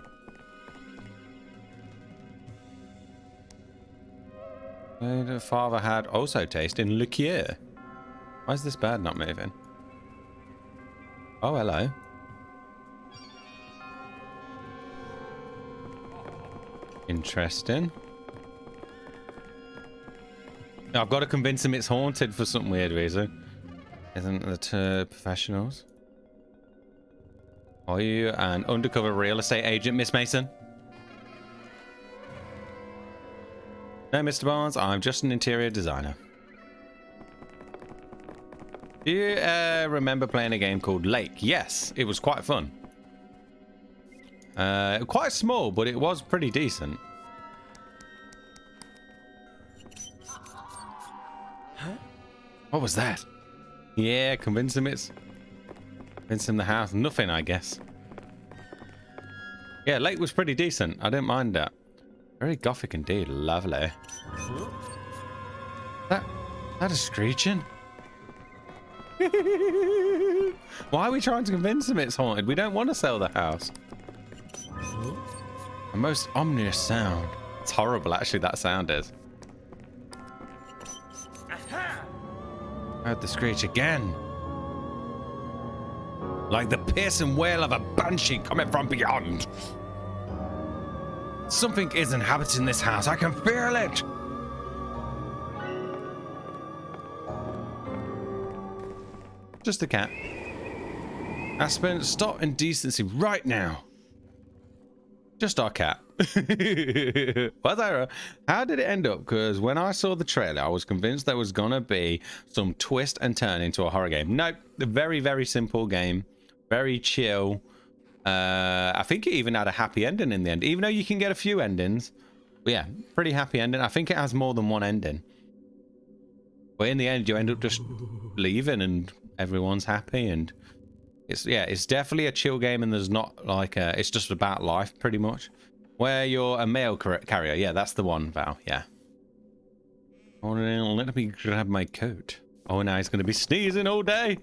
The father had also taste in liqueur. Why is this bird not moving? Oh, hello. Interesting. I've got to convince him it's haunted for some weird reason. Isn't the professionals? Are you an undercover real estate agent, Miss Mason? No, Mr. Barnes, I'm just an interior designer. Do you remember playing a game called Lake? Yes, it was quite fun. Quite small, but it was pretty decent. What was that? Yeah, convince him the house. Nothing, I guess. Yeah, Lake was pretty decent. I didn't mind that. Very gothic indeed. Lovely. That is screeching. Why are we trying to convince him it's haunted? We don't want to sell the house. A most ominous sound. It's horrible, actually, that sound is. Heard the screech again. Like the piercing wail of a banshee coming from beyond. Something is inhabiting this house. I can feel it. Just a cat. Aspen, stop indecency right now. Just our cat. How did it end up? Because when I saw the trailer, I was convinced there was gonna be some twist and turn into a horror game. Nope, a very, very simple game, very chill. I think it even had a happy ending in the end, even though you can get a few endings. But yeah, pretty happy ending. I think it has more than one ending. But in the end, you end up just leaving and everyone's happy, and it's definitely a chill game, and there's not like it's just about life pretty much. Where you're a mail carrier. Yeah, that's the one, Val. Yeah. Oh, let me grab my coat. Oh, now he's going to be sneezing all day.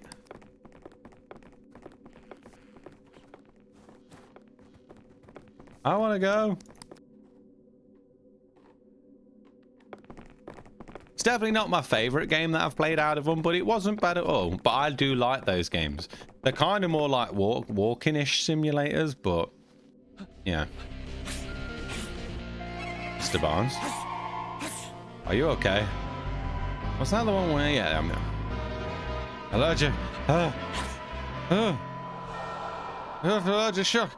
I want to go. It's definitely not my favorite game that I've played out of them, but it wasn't bad at all. But I do like those games. They're kind of more like walking-ish simulators, but yeah. Mr. Barnes, are you okay? Was that the one where? Yeah, I'm allergic. Allergic shock.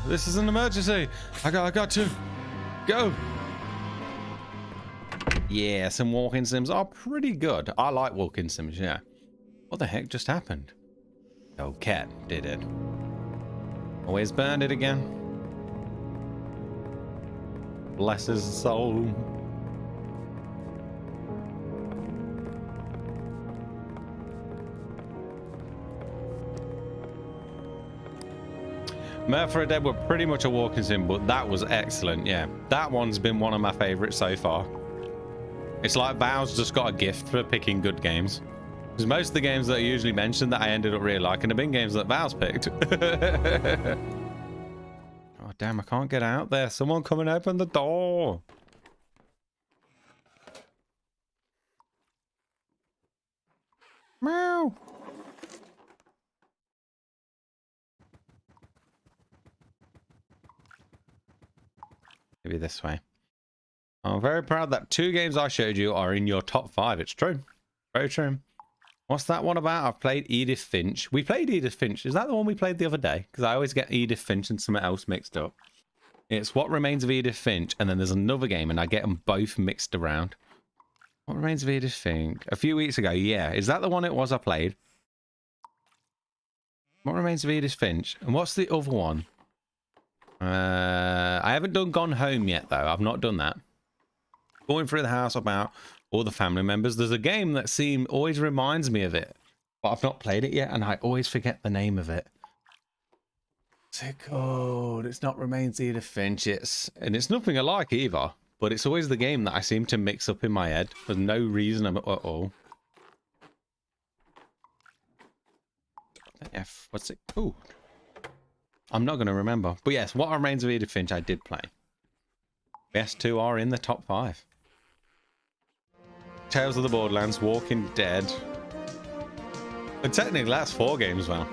This is an emergency. I got to go. Yeah, some walking sims are pretty good. I like walking sims. Yeah. What the heck just happened? Oh, cat did it. Always burned it again. Bless his soul. Murder for a Dead were pretty much a walking sim, but that was excellent. Yeah, that one's been one of my favorites so far. It's like Val's just got a gift for picking good games. Because most of the games that I usually mention that I ended up really liking have been games that Val's picked. Oh, damn, I can't get out there. Someone come and open the door. Meow. Maybe this way. I'm very proud that 2 games I showed you are in your top 5. It's true. Very true. What's that one about? I've played Edith Finch. We played Edith Finch. Is that the one we played the other day? Because I always get Edith Finch and something else mixed up. It's What Remains of Edith Finch, and then there's another game, and I get them both mixed around. What Remains of Edith Finch? A few weeks ago, yeah. Is that the one it was I played? What Remains of Edith Finch? And what's the other one? I haven't done Gone Home yet, though. I've not done that. Going through the house about all the family members. There's a game that always reminds me of it, but I've not played it yet, and I always forget the name of it. What's it called? It's not Remains of Edith Finch. It's nothing alike either, but it's always the game that I seem to mix up in my head for no reason at all. What's it called? I'm not going to remember. But yes, What Remains of Edith Finch I did play. Best two are in the top 5. Tales of the Borderlands, Walking Dead. And technically that's 4 games now.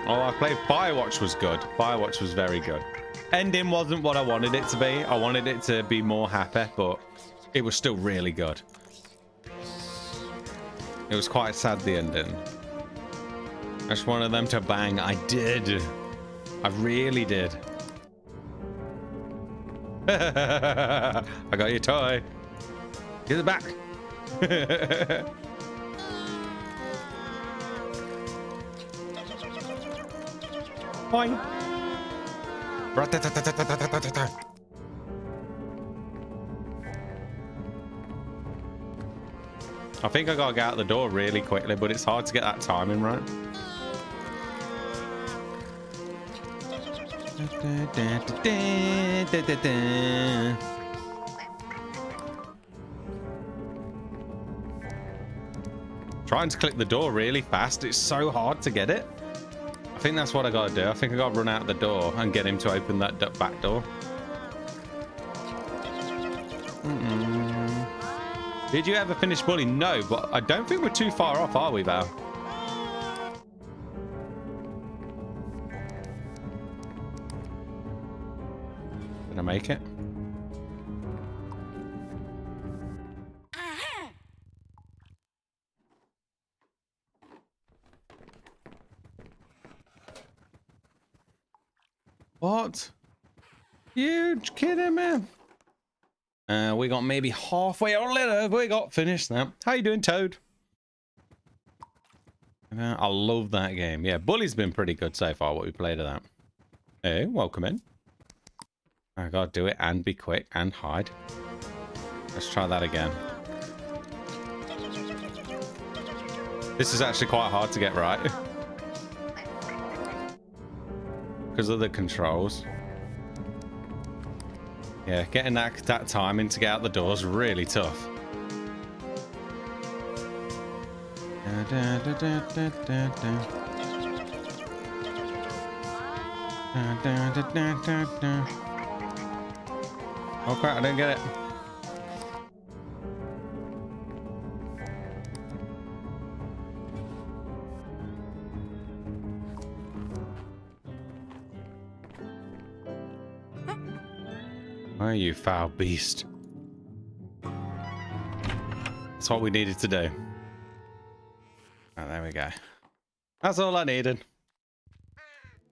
Oh, I played Firewatch was good. Firewatch was very good. Ending wasn't what I wanted it to be. I wanted it to be more happy, but it was still really good. It was quite sad, the ending. I just wanted them to bang. I did. I really did. I got your toy. Give it back. Boing. I think I gotta get out the door really quickly, but it's hard to get that timing right. Trying to click the door really fast, it's so hard to get it. I think that's what I gotta do. I think I gotta run out the door and get him to open that back door. Did you ever finish Bully? No, but I don't think we're too far off, are we, Val? Did I make it? What? You kidding me? We got maybe halfway or a little. We got finished now. How you doing, Toad? I love that game. Yeah, Bully's been pretty good so far, what we played of that. Hey, welcome in. I gotta do it and be quick and hide. Let's try that again. This is actually quite hard to get right. Because of the controls. Yeah, getting that timing to get out the door is really tough. Oh crap, I didn't get it. Oh, you foul beast. That's what we needed to do. Oh, there we go. That's all I needed.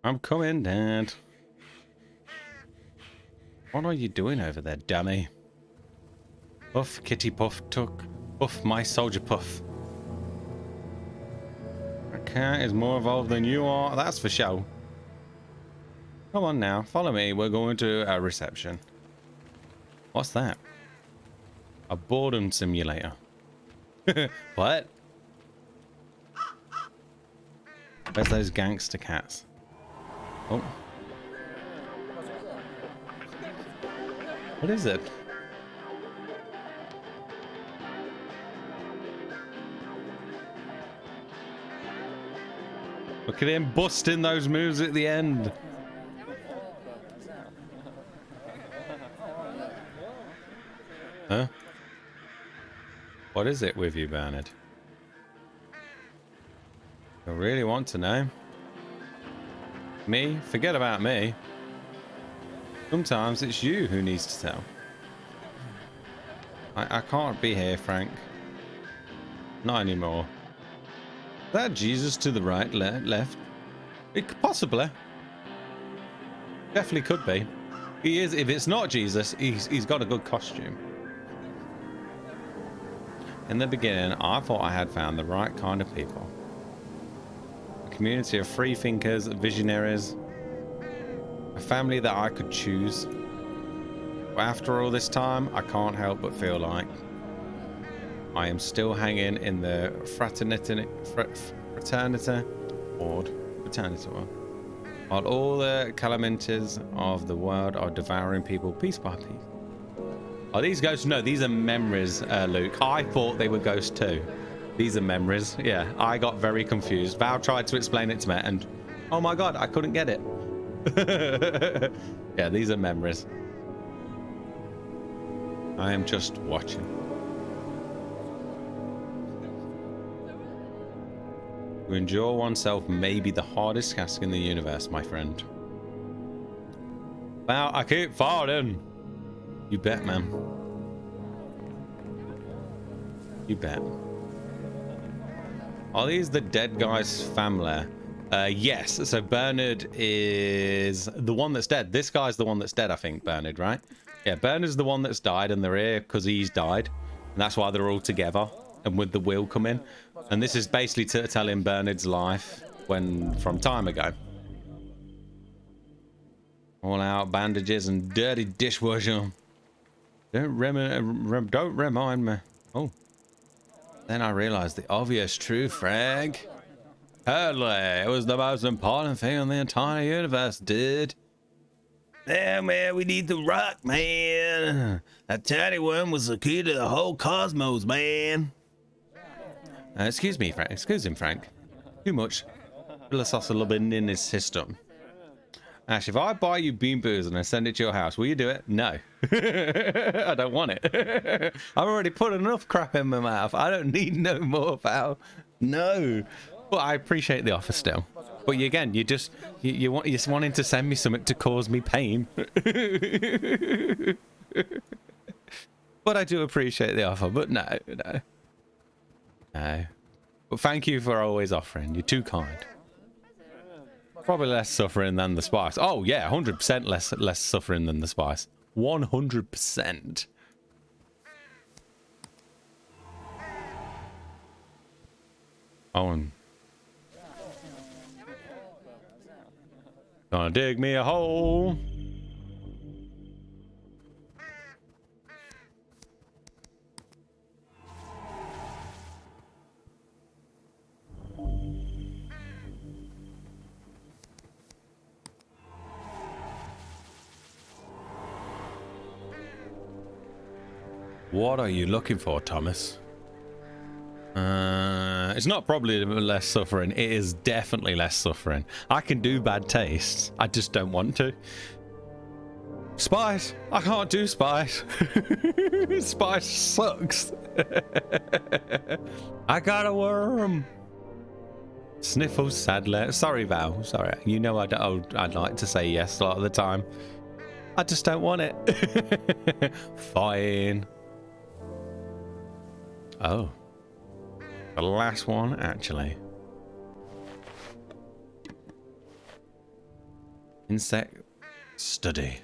I'm coming, Dad. What are you doing over there, dummy? Puff, kitty puff, tuck. Puff, my soldier puff. That cat is more evolved than you are, that's for sure. Come on now, follow me. We're going to a reception. What's that? A boredom simulator. What? Where's those gangster cats? Oh. What is it? Look at him busting those moves at the end. Huh? What is it with you, Bernard? I really want to know. Me? Forget about me. Sometimes it's you who needs to tell. I can't be here, Frank. Not anymore. Is that Jesus to the right, left? It could possibly. Definitely could be. He is. If it's not Jesus, he's got a good costume. In the beginning, I thought I had found the right kind of people. A community of free thinkers, visionaries, a family that I could choose. But after all this time, I can't help but feel like I am still hanging in the fraternity ward. While all the calamities of the world are devouring people piece by piece. Are these ghosts? No, these are memories, Luke. I thought they were ghosts too. These are memories. Yeah, I got very confused. Val tried to explain it to me and, oh my God, I couldn't get it. Yeah, these are memories. I am just watching. To endure oneself may be the hardest task in the universe, my friend. Wow, I keep falling. You bet, man. You bet. Are these the dead guy's family? Yes. So Bernard is the one that's dead. This guy's the one that's dead, I think, Bernard, right? Yeah, Bernard's the one that's died, and they're here because he's died. And that's why they're all together. And with the will come in. And this is basically to tell him Bernard's life from time ago. All out bandages and dirty dishwasher. Don't remind me. Oh. Then I realized the obvious truth, Frank. Hardly. It was the most important thing in the entire universe, dude. Yeah, man, we need the rock, man. That tiny one was the key to the whole cosmos, man. Excuse me, Frank. Excuse him, Frank. Too much psilocybin in his system. Ash, if I buy you bean booze and I send it to your house, will you do it? No. I don't want it. I've already put enough crap in my mouth. I don't need no more, pal. No. But I appreciate the offer still. But again, you're just wanting to send me something to cause me pain. But I do appreciate the offer. But no. No. But thank you for always offering. You're too kind. Probably less suffering than the spice. Oh yeah, 100% less suffering than the spice. 100%. Owen. Gonna dig me a hole. What are you looking for, Thomas? It's not probably less suffering. It is definitely less suffering. I can do bad tastes. I just don't want to. Spice. I can't do spice. Spice sucks. I got a worm. Sniffles sadly. Sorry, Val. Sorry. You know I'd like to say yes a lot of the time. I just don't want it. Fine. Oh. The last one, actually. Insect study.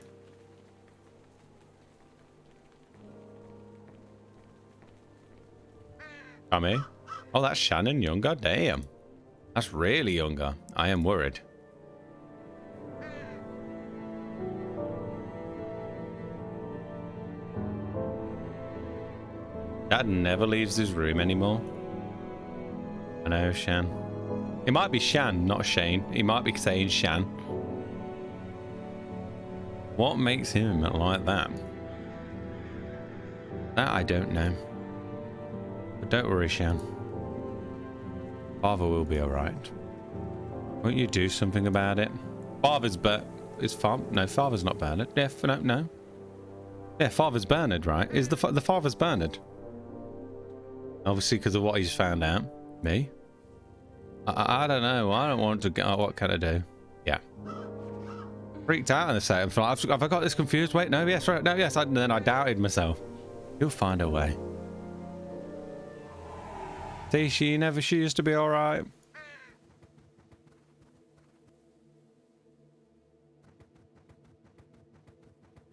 Come here. Oh, that's Shannon younger. Damn. That's really younger. I am worried. Dad never leaves his room anymore. I know, Shan. It might be Shan, not Shane. He might be saying Shan. What makes him like that? That I don't know. But don't worry, Shan. Father will be alright. Won't you do something about it? Father's no, Father's not Bernard. Yeah, no. Yeah, Father's Bernard, right? Is the Father's Bernard? Obviously, because of what he's found out. Me? I don't know. I don't want to go. What can I do? Yeah. Freaked out in the second. Have I got this confused? Wait, no, yes, right. No, yes. And then I doubted myself. You'll find a way. See, she used to be alright.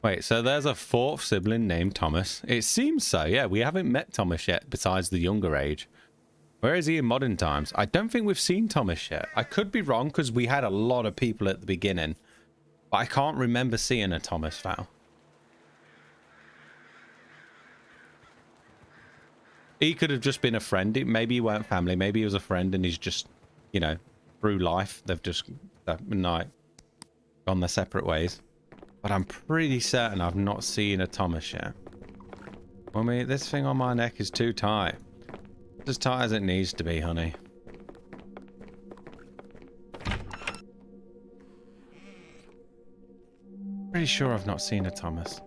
Wait, so there's a fourth sibling named Thomas. It seems so, yeah. We haven't met Thomas yet, besides the younger age. Where is he in modern times? I don't think we've seen Thomas yet. I could be wrong, because we had a lot of people at the beginning. But I can't remember seeing a Thomas, Val. He could have just been a friend. Maybe he weren't family. Maybe he was a friend, and he's just, you know, through life, they've just... no. gone their separate ways. But I'm pretty certain I've not seen a Thomas yet. Mummy, this thing on my neck is too tight. It's as tight as it needs to be, honey. Pretty sure I've not seen a Thomas.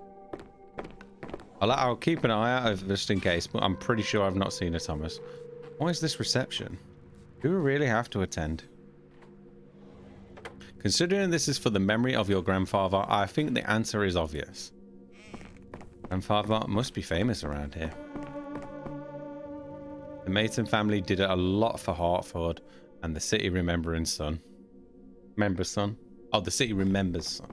I'll keep an eye out of just in case, but I'm pretty sure I've not seen a Thomas. Why is this reception? Do we really have to attend? Considering this is for the memory of your grandfather, I think the answer is obvious. Grandfather must be famous around here. The Mason family did a lot for Hartford and the city remembering son. Remembers son? Oh, the city remembers son.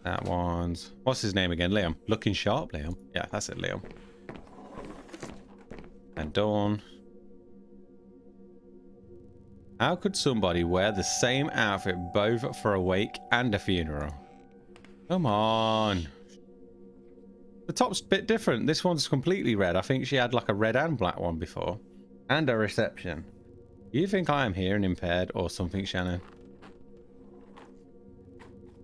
That one's... What's his name again? Liam. Looking sharp, Liam. Yeah, that's it, Liam. And Dawn. How could somebody wear the same outfit both for a wake and a funeral? Come on. The top's a bit different. This one's completely red. I think she had like a red and black one before. And a reception. Do you think I am hearing impaired or something, Shannon?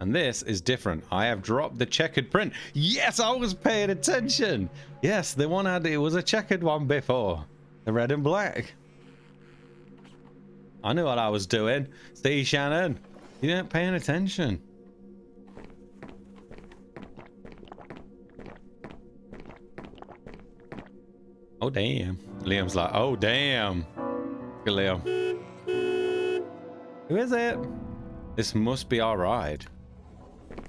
And this is different. I have dropped the checkered print. Yes, I was paying attention. Yes, the one had, it was a checkered one before. The red and black. I knew what I was doing. See, Shannon, you weren't paying attention. Oh, damn. Liam's like, oh, damn. Look at Liam. Who is it? This must be our ride.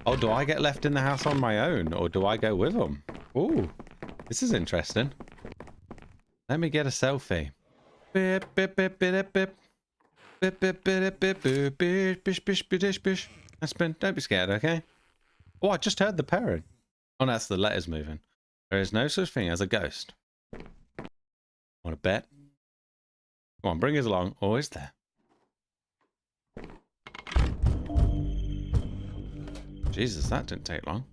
Oh, do I get left in the house on my own, or do I go with them? Ooh, this is interesting. Let me get a selfie. Bip, bip, bip, bip, bip. Bip, bip, bip, bip, bip, bish, bish, bish, bish, bish. Aspen, don't be scared, okay? Oh, I just heard the purring. Oh, that's the letters moving. There is no such thing as a ghost. Want to bet? Come on, bring us along. Oh, is there? Jesus, that didn't take long.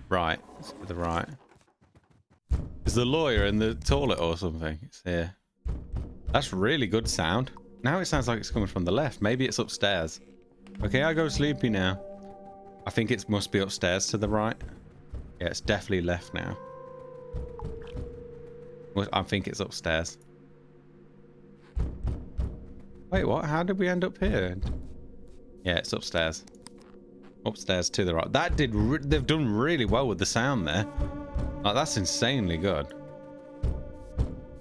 Right, it's to the right. Is the lawyer in the toilet or something? It's here. That's really good sound. Now it sounds like it's coming from the left. Maybe it's upstairs. Okay, I go sleepy now. I think it must be upstairs to the right. Yeah, it's definitely left now. I think it's upstairs. Wait, what? How did we end up here? Yeah, it's upstairs. Upstairs to the right. That did... They've done really well with the sound there. Like, that's insanely good.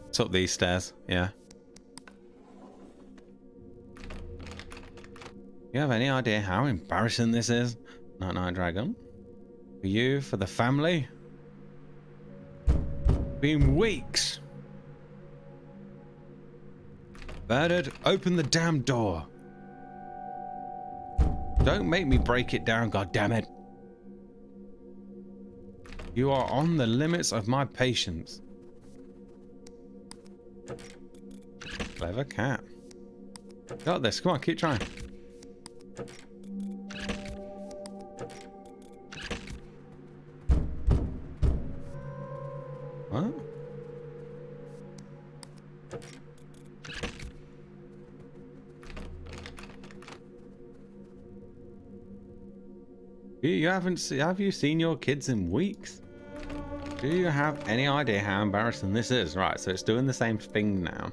It's up these stairs. Yeah. You have any idea how embarrassing this is? Night Night Dragon. For you, for the family. Been weeks. Bernard, open the damn door. Don't make me break it down, goddammit. You are on the limits of my patience. Clever cat. Got this. Come on, keep trying. What? You haven't seen, have you seen your kids in weeks? Do you have any idea how embarrassing this is? Right, so it's doing the same thing now.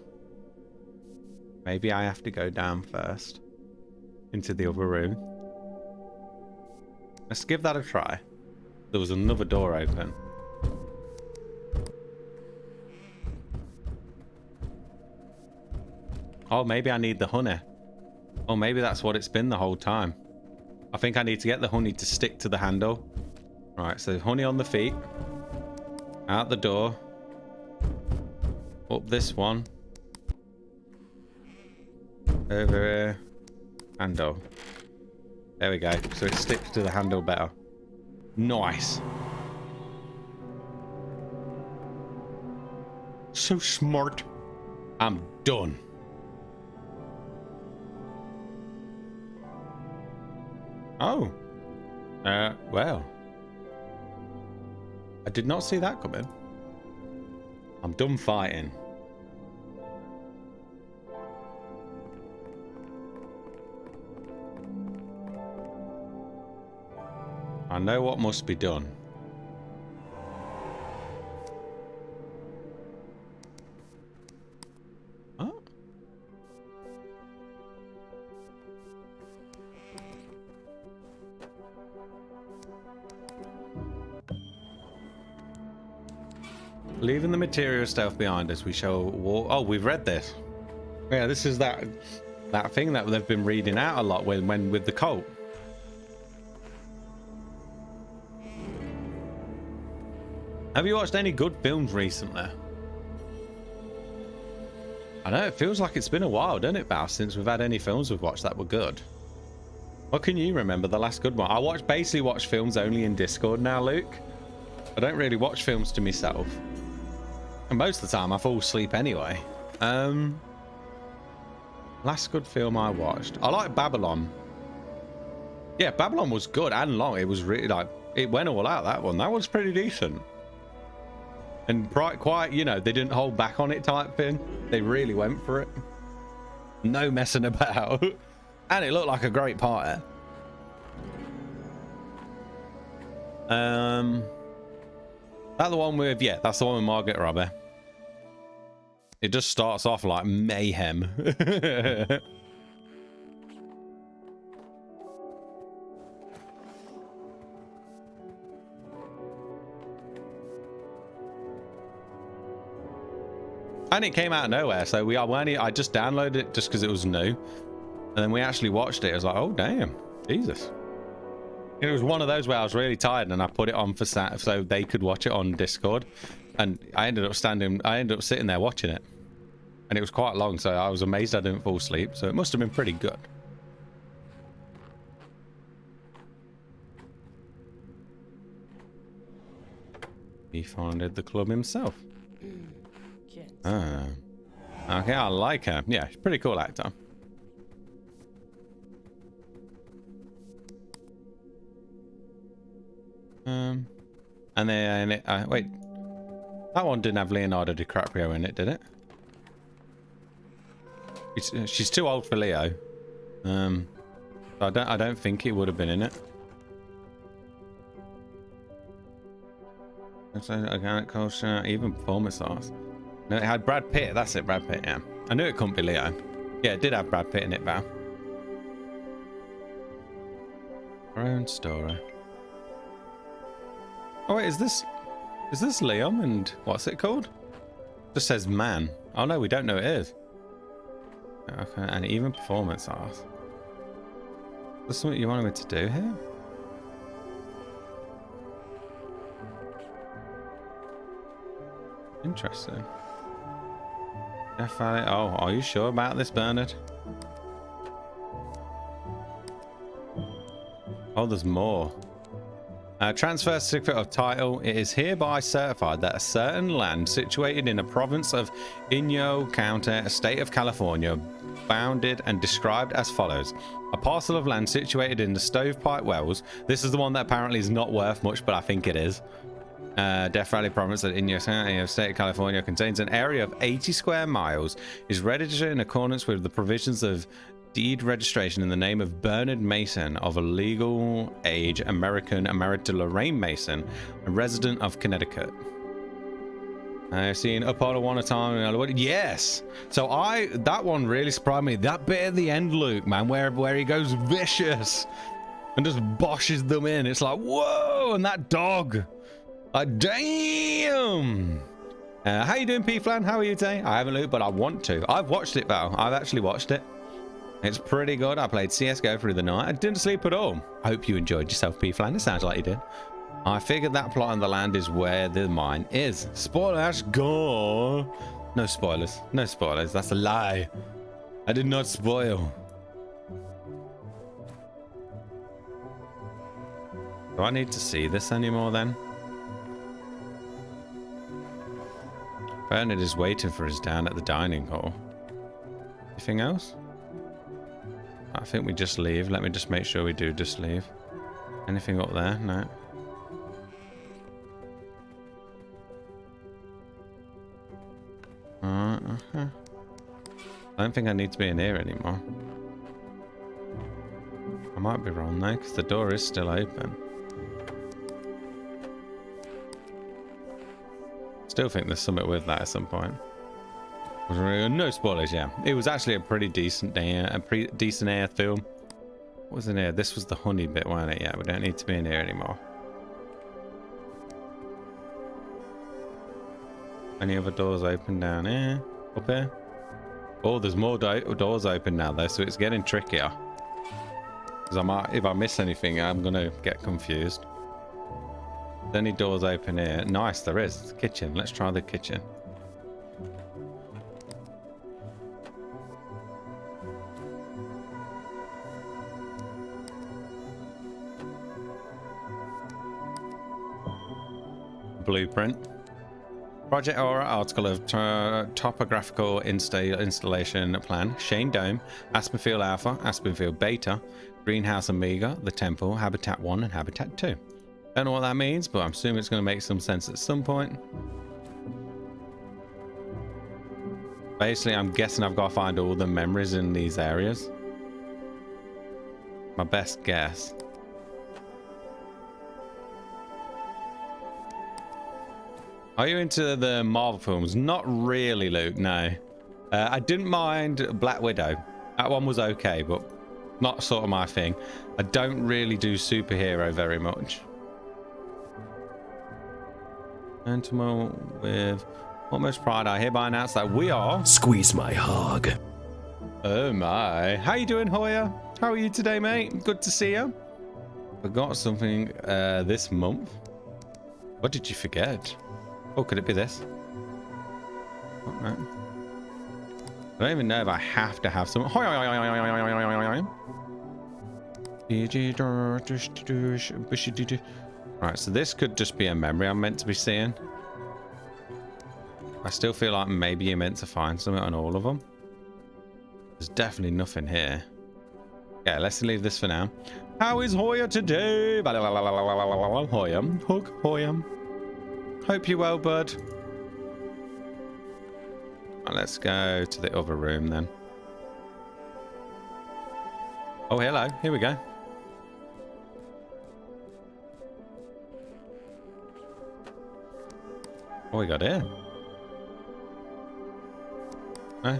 Maybe I have to go down first into the other room. Let's give that a try. There was another door open. Oh, maybe I need the honey. Oh, maybe that's what it's been the whole time. I think I need to get the honey to stick to the handle. Right, so honey on the feet. Out the door. Up this one. Over here. Handle. There we go. So it sticks to the handle better. Nice. So smart. I'm done. Oh. Well. I did not see that coming. I'm done fighting. I know what must be done. Oh. Leaving the material stuff behind us, we shall walk. Oh, we've read this. Yeah, this is that thing that they've been reading out a lot when with the cult. Have you watched any good films recently? I know it feels like it's been a while, doesn't it, Val, since we've had any films we've watched that were good. What can you remember the last good one? I basically watch films only in Discord now, Luke. I don't really watch films to myself. And most of the time I fall asleep anyway. Last good film I watched. I like Babylon. Yeah, Babylon was good and long. It was really like, it went all out, that one. That was pretty decent. And quite, you know, they didn't hold back on it type thing. They really went for it. No messing about. And it looked like a great party. That the one with, yeah, that's the one with Margaret Robbie. It just starts off like mayhem. And it came out of nowhere, so I just downloaded it just because it was new, and then we actually watched it. I was like, oh damn, Jesus. It was one of those where I was really tired and I put it on for so they could watch it on Discord, and I ended up sitting there watching it, and it was quite long, so I was amazed I didn't fall asleep. So it must have been pretty good. He founded the club himself. Okay, I like her. Yeah, she's a pretty cool actor. And then wait, that one didn't have Leonardo DiCaprio in it, did it? She's too old for Leo. I don't think it would have been in it. Organic culture, even performance art. No, it had Brad Pitt. That's it, Brad Pitt. Yeah, I knew it couldn't be Leo. Yeah, it did have Brad Pitt in it, Val. Our own story. Oh wait, is this Liam and what's it called? It just says man. Oh no, we don't know it is. Okay, and even performance art. Is this something you wanted me to do here? Interesting. Definitely. Oh, are you sure about this, Bernard? Oh, there's more. Transfer certificate of title. It is hereby certified that a certain land situated in a province of Inyo County, state of California, bounded and described as follows: a parcel of land situated in the Stovepipe Wells. This is the one that apparently is not worth much, but I think it is. Death Valley province of Inyo County, state of California, contains an area of 80 square miles, is registered in accordance with the provisions of deed registration in the name of Bernard Mason, of a legal age American, and married to Lorraine Mason, a resident of Connecticut. I've seen upon one at a time. Yes. So that one really surprised me. That bit at the end, Luke, man, where he goes vicious and just boshes them in. It's like, whoa, and that dog. Damn. How you doing, P-Flan? How are you today? I haven't looked, but I want to. I've watched it, Val. I've actually watched it. It's pretty good. I played CSGO through the night. I didn't sleep at all. I hope you enjoyed yourself, P-Flan. It sounds like you did. I figured that plot on the land is where the mine is. Spoilers, go. No spoilers. No spoilers. That's a lie. I did not spoil. Do I need to see this anymore then? Bernard is waiting for us down at the dining hall. Anything else? I think we just leave. Let me just make sure we do just leave. Anything up there? No. Okay. I don't think I need to be in here anymore. I might be wrong though, because the door is still open. Still think there's something with that at some point. No spoilers, yeah. It was actually a pretty decent day, a pretty decent air film. What was in here? This was the honey bit, wasn't it? Yeah, we don't need to be in here anymore. Any other doors open down here? Up here? Oh, there's more doors open now though, so it's getting trickier. Because if I miss anything, I'm gonna get confused. Any doors open here? Nice, there is. Kitchen. Let's try the kitchen. Blueprint. Project Aura article of topographical installation plan. Shane Dome, Aspenfield Alpha, Aspenfield Beta, Greenhouse Omega, the Temple, Habitat 1 and Habitat 2. Don't know what that means, but I'm assuming it's going to make some sense at some point. Basically, I'm guessing I've got to find all the memories in these areas. My best guess. Are you into the Marvel films? Not really, Luke, no. I didn't mind Black Widow. That one was okay, but not sort of my thing. I don't really do superhero very much. Gentlemen, with utmost pride, I hereby announce that we are... Squeeze my hog. Oh my. How you doing, Hoya? How are you today, mate? Good to see you. Forgot something this month. What did you forget? Oh, could it be this? Oh, no. I don't even know if I have to have some. Right, so this could just be a memory I'm meant to be seeing. I still feel like maybe you're meant to find something on all of them. There's definitely nothing here. Yeah, let's leave this for now. How is Hoya today? Hoya. Hug, Hoya. Hope you're well, bud. Right, let's go to the other room then. Oh, hello. Here we go. What we got here? Huh?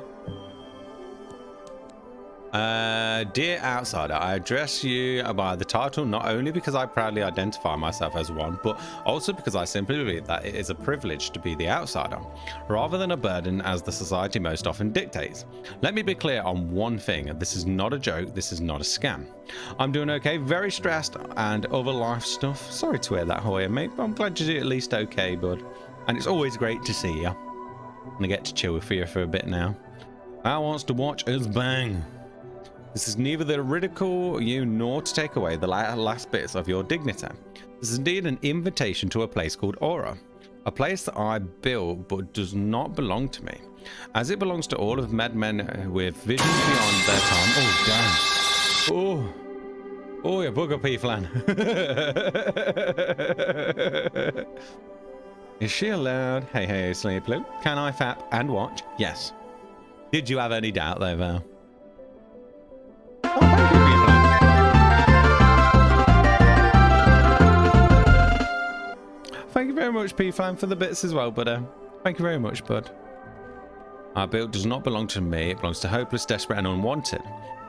Dear Outsider, I address you by the title not only because I proudly identify myself as one, but also because I simply believe that it is a privilege to be the outsider, rather than a burden as the society most often dictates. Let me be clear on one thing, this is not a joke, this is not a scam. I'm doing okay, very stressed and other life stuff. Sorry to hear that, Hoya, mate, but I'm glad you're at least okay, bud. And it's always great to see you. I'm gonna get to chill with you for a bit now. I wants to watch us bang. This is neither to ridicule you nor to take away the last bits of your dignity. This is indeed an invitation to a place called Aura, a place that I built but does not belong to me, as it belongs to all of madmen with visions beyond their time. Oh, damn. Oh, you bugger pea flan. Is she allowed? Hey, hey, Sleep Blue. Can I fap and watch? Yes. Did you have any doubt though, Val? Thank you very much, P-Fan, for the bits as well, bud. Thank you very much, bud. Our build does not belong to me. It belongs to hopeless, desperate, and unwanted.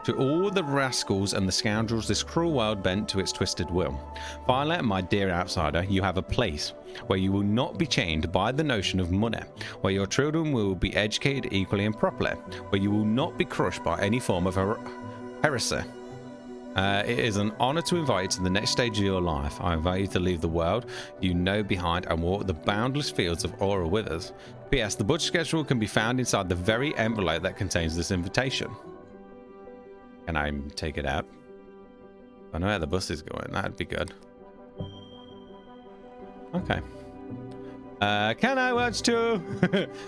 To all the rascals and the scoundrels this cruel world bent to its twisted will. Finally, my dear outsider, you have a place where you will not be chained by the notion of money, where your children will be educated equally and properly, where you will not be crushed by any form of heresy. It is an honor to invite you to the next stage of your life. I invite you to leave the world you know behind and walk the boundless fields of Aura with us. P.S. The budget schedule can be found inside the very envelope that contains this invitation. Can I take it out? I know where the bus is going. That'd be good. Okay. Can I watch too?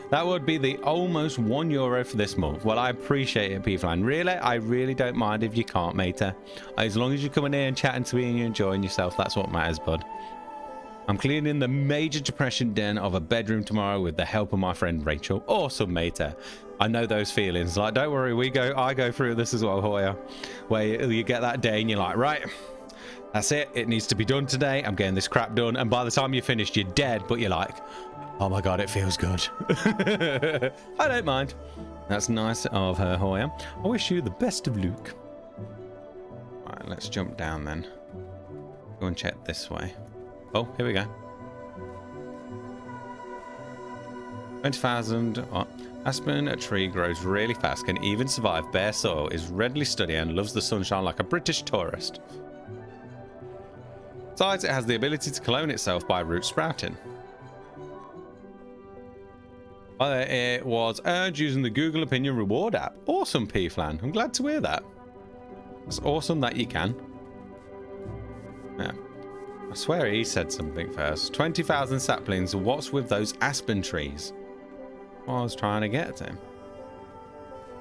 That would be the almost €1 for this month. Well, I appreciate it, P-Flan. Really, I really don't mind if you can't, mate. As long as you're coming in and chatting to me and you're enjoying yourself, that's what matters, bud. I'm cleaning the major depression den of a bedroom tomorrow with the help of my friend Rachel. Awesome, mate. I know those feelings. Like, don't worry, I go through this as well, Hoya. Where you get that day and you're like, right, That's it. It needs to be done today. I'm getting this crap done. And by the time you're finished, you're dead. But you're like, oh my God, it feels good. I don't mind. That's nice of her, Hoya. I wish you the best of luck. All right, let's jump down then. Go and check this way. Oh, here we go. 20,000. Oh. Aspen, a tree grows really fast, can even survive bare soil, is readily studied and loves the sunshine like a British tourist. Besides, it has the ability to clone itself by root sprouting. It was earned using the Google Opinion Reward app. Awesome, P-Flan. I'm glad to hear that. It's awesome that you can. Yeah. I swear he said something first. 20,000 saplings. What's with those aspen trees? Well, I was trying to get to him.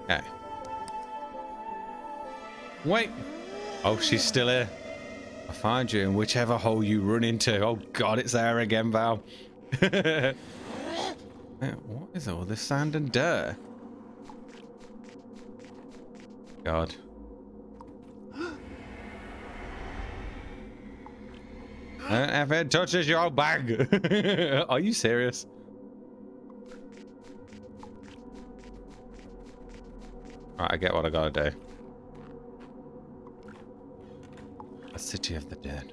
Okay. Wait. Oh, she's still here. I'll find you in whichever hole you run into. Oh God, it's there again, Val. What is all this sand and dirt? God. If it touches your bag. Are you serious? Right, I get what I gotta do. A city of the dead.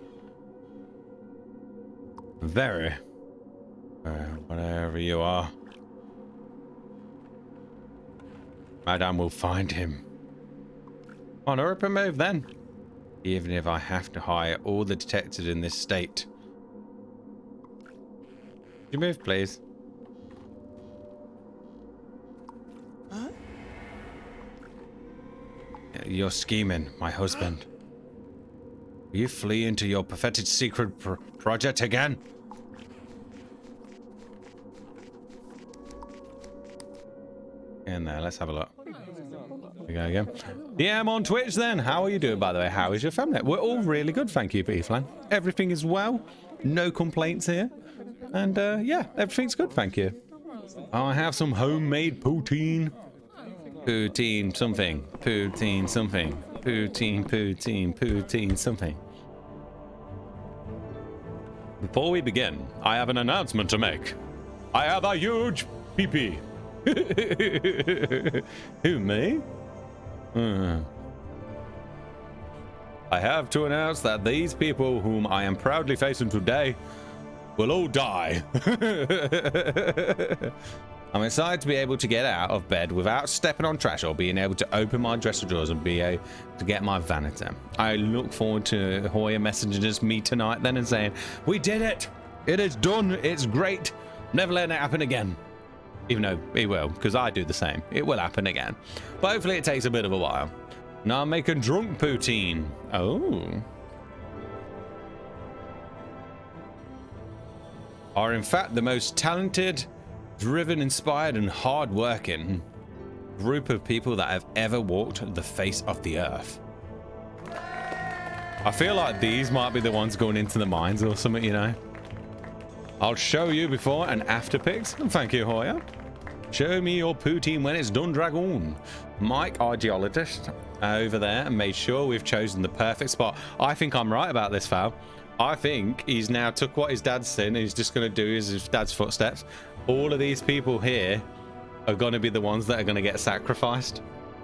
Very. Whatever you are. Madame will find him. On a rip and move then. Even if I have to hire all the detectives in this state. Could you move, please? Huh? You're scheming, my husband. Will you flee into your pathetic secret project again? In there, let's have a look. There we go again. Yeah, I'm on Twitch then. How are you doing, by the way? How is your family? We're all really good, thank you, P-Flan. Everything is well. No complaints here. And yeah, everything's good, thank you. I have some homemade poutine. Poutine something. Poutine something. Poutine something. Before we begin, I have an announcement to make. I have a huge pee-pee. Who, me? I have to announce that these people whom I am proudly facing today will all die. I'm excited to be able to get out of bed without stepping on trash or being able to open my dresser drawers and be able to get my vanity. I look forward to Hoya messaging me tonight then and saying, we did it! It is done! It's great! Never let it happen again. Even though it will, because I do the same. It will happen again. But hopefully it takes a bit of a while. Now I'm making drunk poutine. Oh. Are in fact the most talented, driven, inspired, and hard-working group of people that have ever walked the face of the earth. I feel like these might be the ones going into the mines or something, you know. I'll show you before and after pics. Thank you, Hoya. Show me your poutine when it's done, Dragoon. Mike, our geologist, over there, made sure we've chosen the perfect spot. I think I'm right about this, Fal. I think he's now took what his dad's seen and he's just going to do his dad's footsteps. All of these people here are going to be the ones that are going to get sacrificed.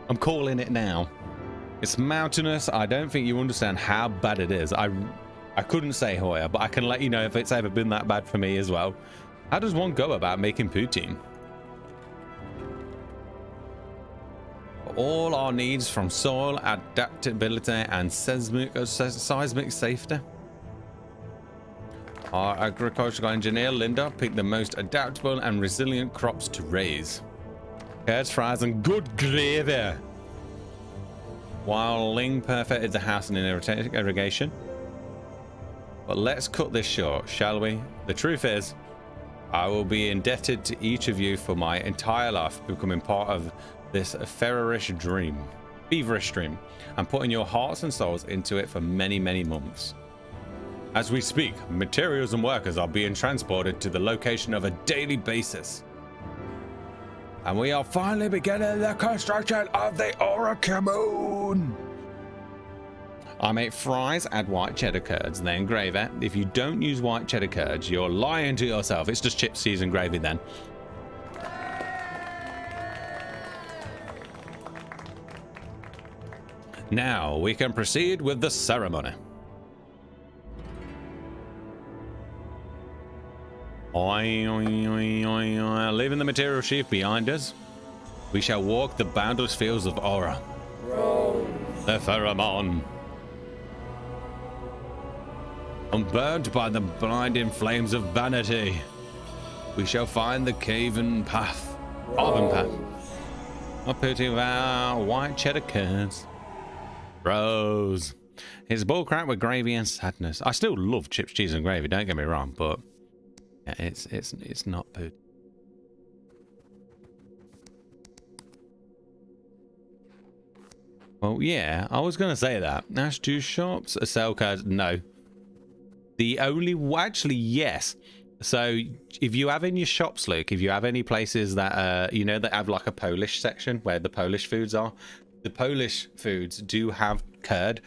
I'm calling it now. It's mountainous. I don't think you understand how bad it is. I couldn't say, Hoya, but I can let you know if it's ever been that bad for me as well. How does one go about making poutine? All our needs from soil adaptability and seismic safety. Our agricultural engineer, Linda, picked the most adaptable and resilient crops to raise. Curds, fries, and good gravy. While Ling perfected the house and irrigation. But let's cut this short, shall we? The truth is, I will be indebted to each of you for my entire life becoming part of this feverish dream, and putting your hearts and souls into it for many, many months. As we speak, materials and workers are being transported to the location on a daily basis. And we are finally beginning the construction of the Oracle Moon. I make fries, add white cheddar curds, then gravy. If you don't use white cheddar curds, you're lying to yourself. It's just chips, cheese, and gravy then. Now we can proceed with the ceremony. Leaving the material sheaf behind us, we shall walk the boundless fields of Aura. The pheromone. Unburnt by the blinding flames of vanity, we shall find the carven path. Up to our white cheddar curds. Rose. It's bullcrap with gravy and sadness. I still love chips, cheese, and gravy. Don't get me wrong, but yeah, it's not food. Well, yeah, I was gonna say that. Ash juice shops, sell cards. No. The only, actually, yes. So if you have in your shops, Luke, if you have any places that you know, that have like a Polish section where the Polish foods are, the Polish foods do have curd.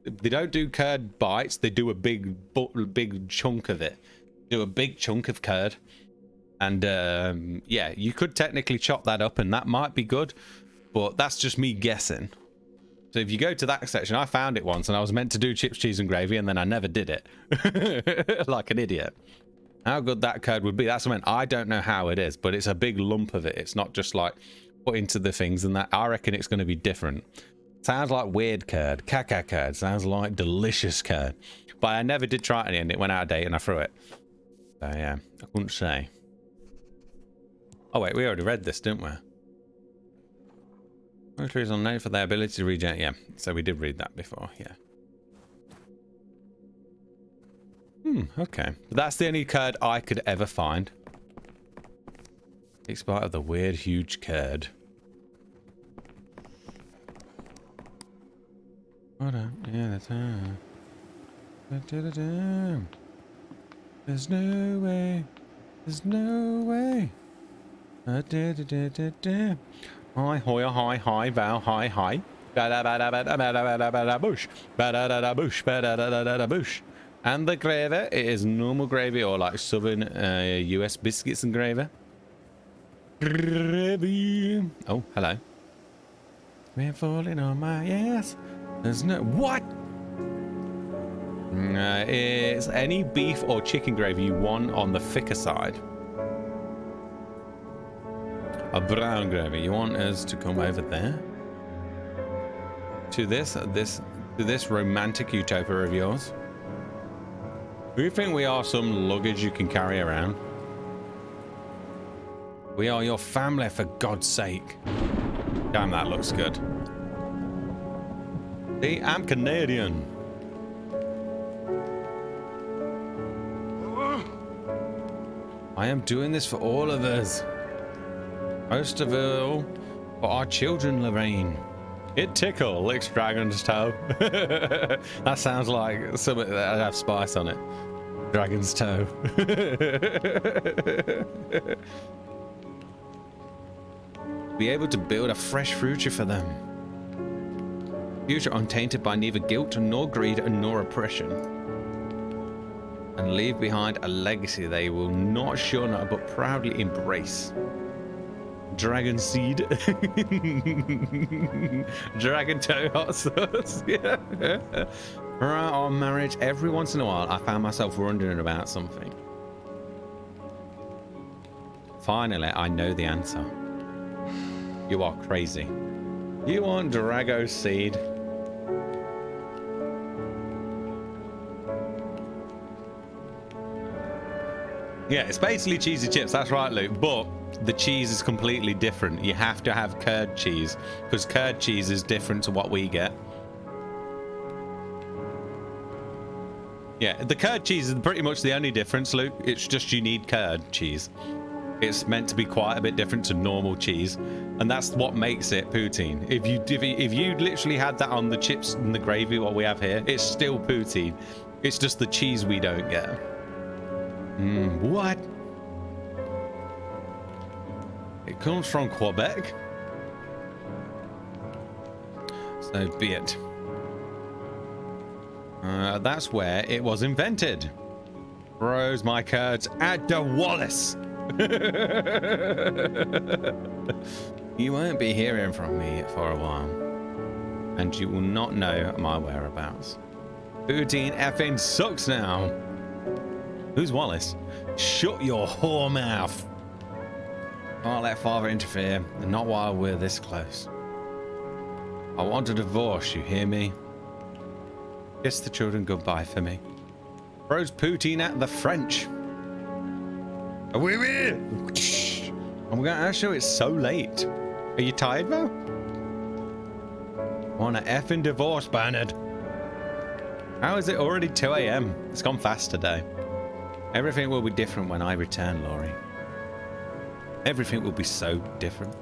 They don't do curd bites. They do a big chunk of it. Do a big chunk of curd, and yeah, you could technically chop that up, and that might be good, but that's just me guessing. So if you go to that section, I found it once, and I was meant to do chips, cheese, and gravy, and then I never did it, like an idiot. How good that curd would be, that's something I don't know how it is, but it's a big lump of it. It's not just like put into the things, and that I reckon it's going to be different. Sounds like weird curd, caca curd. Sounds like delicious curd, but I never did try it in the end. It went out of date, and I threw it. So yeah, I couldn't say. Oh wait, we already read this, didn't we? Trees are known for their ability to regenerate. Yeah, so we did read that before. Yeah. Okay. But that's the only curd I could ever find. Takes part of the weird, huge curd. Hold on. Yeah, that's There's no way. There's no way. Hi, hoya, hi, bow, hi. Bush. Bush. And the gravy, it is normal gravy or like southern US biscuits and gravy. Gravy. Oh, hello. We're falling on my ass. There's no... What? It's any beef or chicken gravy you want on the thicker side. A brown gravy. You want us to come over there? To this romantic utopia of yours? Do you think we are some luggage you can carry around? We are your family, for God's sake. Damn, that looks good. See, I'm Canadian. I am doing this for all of us. Most of all, for our children, Lorraine. It tickle, licks dragon's toe. That sounds like something that I'd have spice on it. Dragon's toe. Be able to build a fresh future for them. Future untainted by neither guilt nor greed nor oppression. And leave behind a legacy they will not shun but proudly embrace. Dragon seed. Dragon toe hot sauce. Yeah. Right, on marriage, every once in a while I found myself wondering about something. Finally, I know the answer. You are crazy. You want Drago seed? Yeah, it's basically cheesy chips. That's right, Luke. But the cheese is completely different. You have to have curd cheese because curd cheese is different to what we get. Yeah, the curd cheese is pretty much the only difference, Luke. It's just you need curd cheese. It's meant to be quite a bit different to normal cheese, and that's what makes it poutine. If you literally had that on the chips and the gravy, what we have here, it's still poutine. It's just the cheese we don't get. What? It comes from Quebec? So be it. That's where it was invented. Froze my curds at the Wallace. You won't be hearing from me for a while, and you will not know my whereabouts. Poutine effing sucks now. Who's Wallace? Shut your whore mouth. Can't let father interfere, and not while we're this close. I want a divorce, you hear me? Kiss the children goodbye for me. Throws poutine at the French. Oui, oui. I'm going to show it's so late. Are you tired, Mo? Want an effing divorce, Bernard? How is it already 2 a.m? It's gone fast today. Everything will be different when I return, Laurie. Everything will be so different.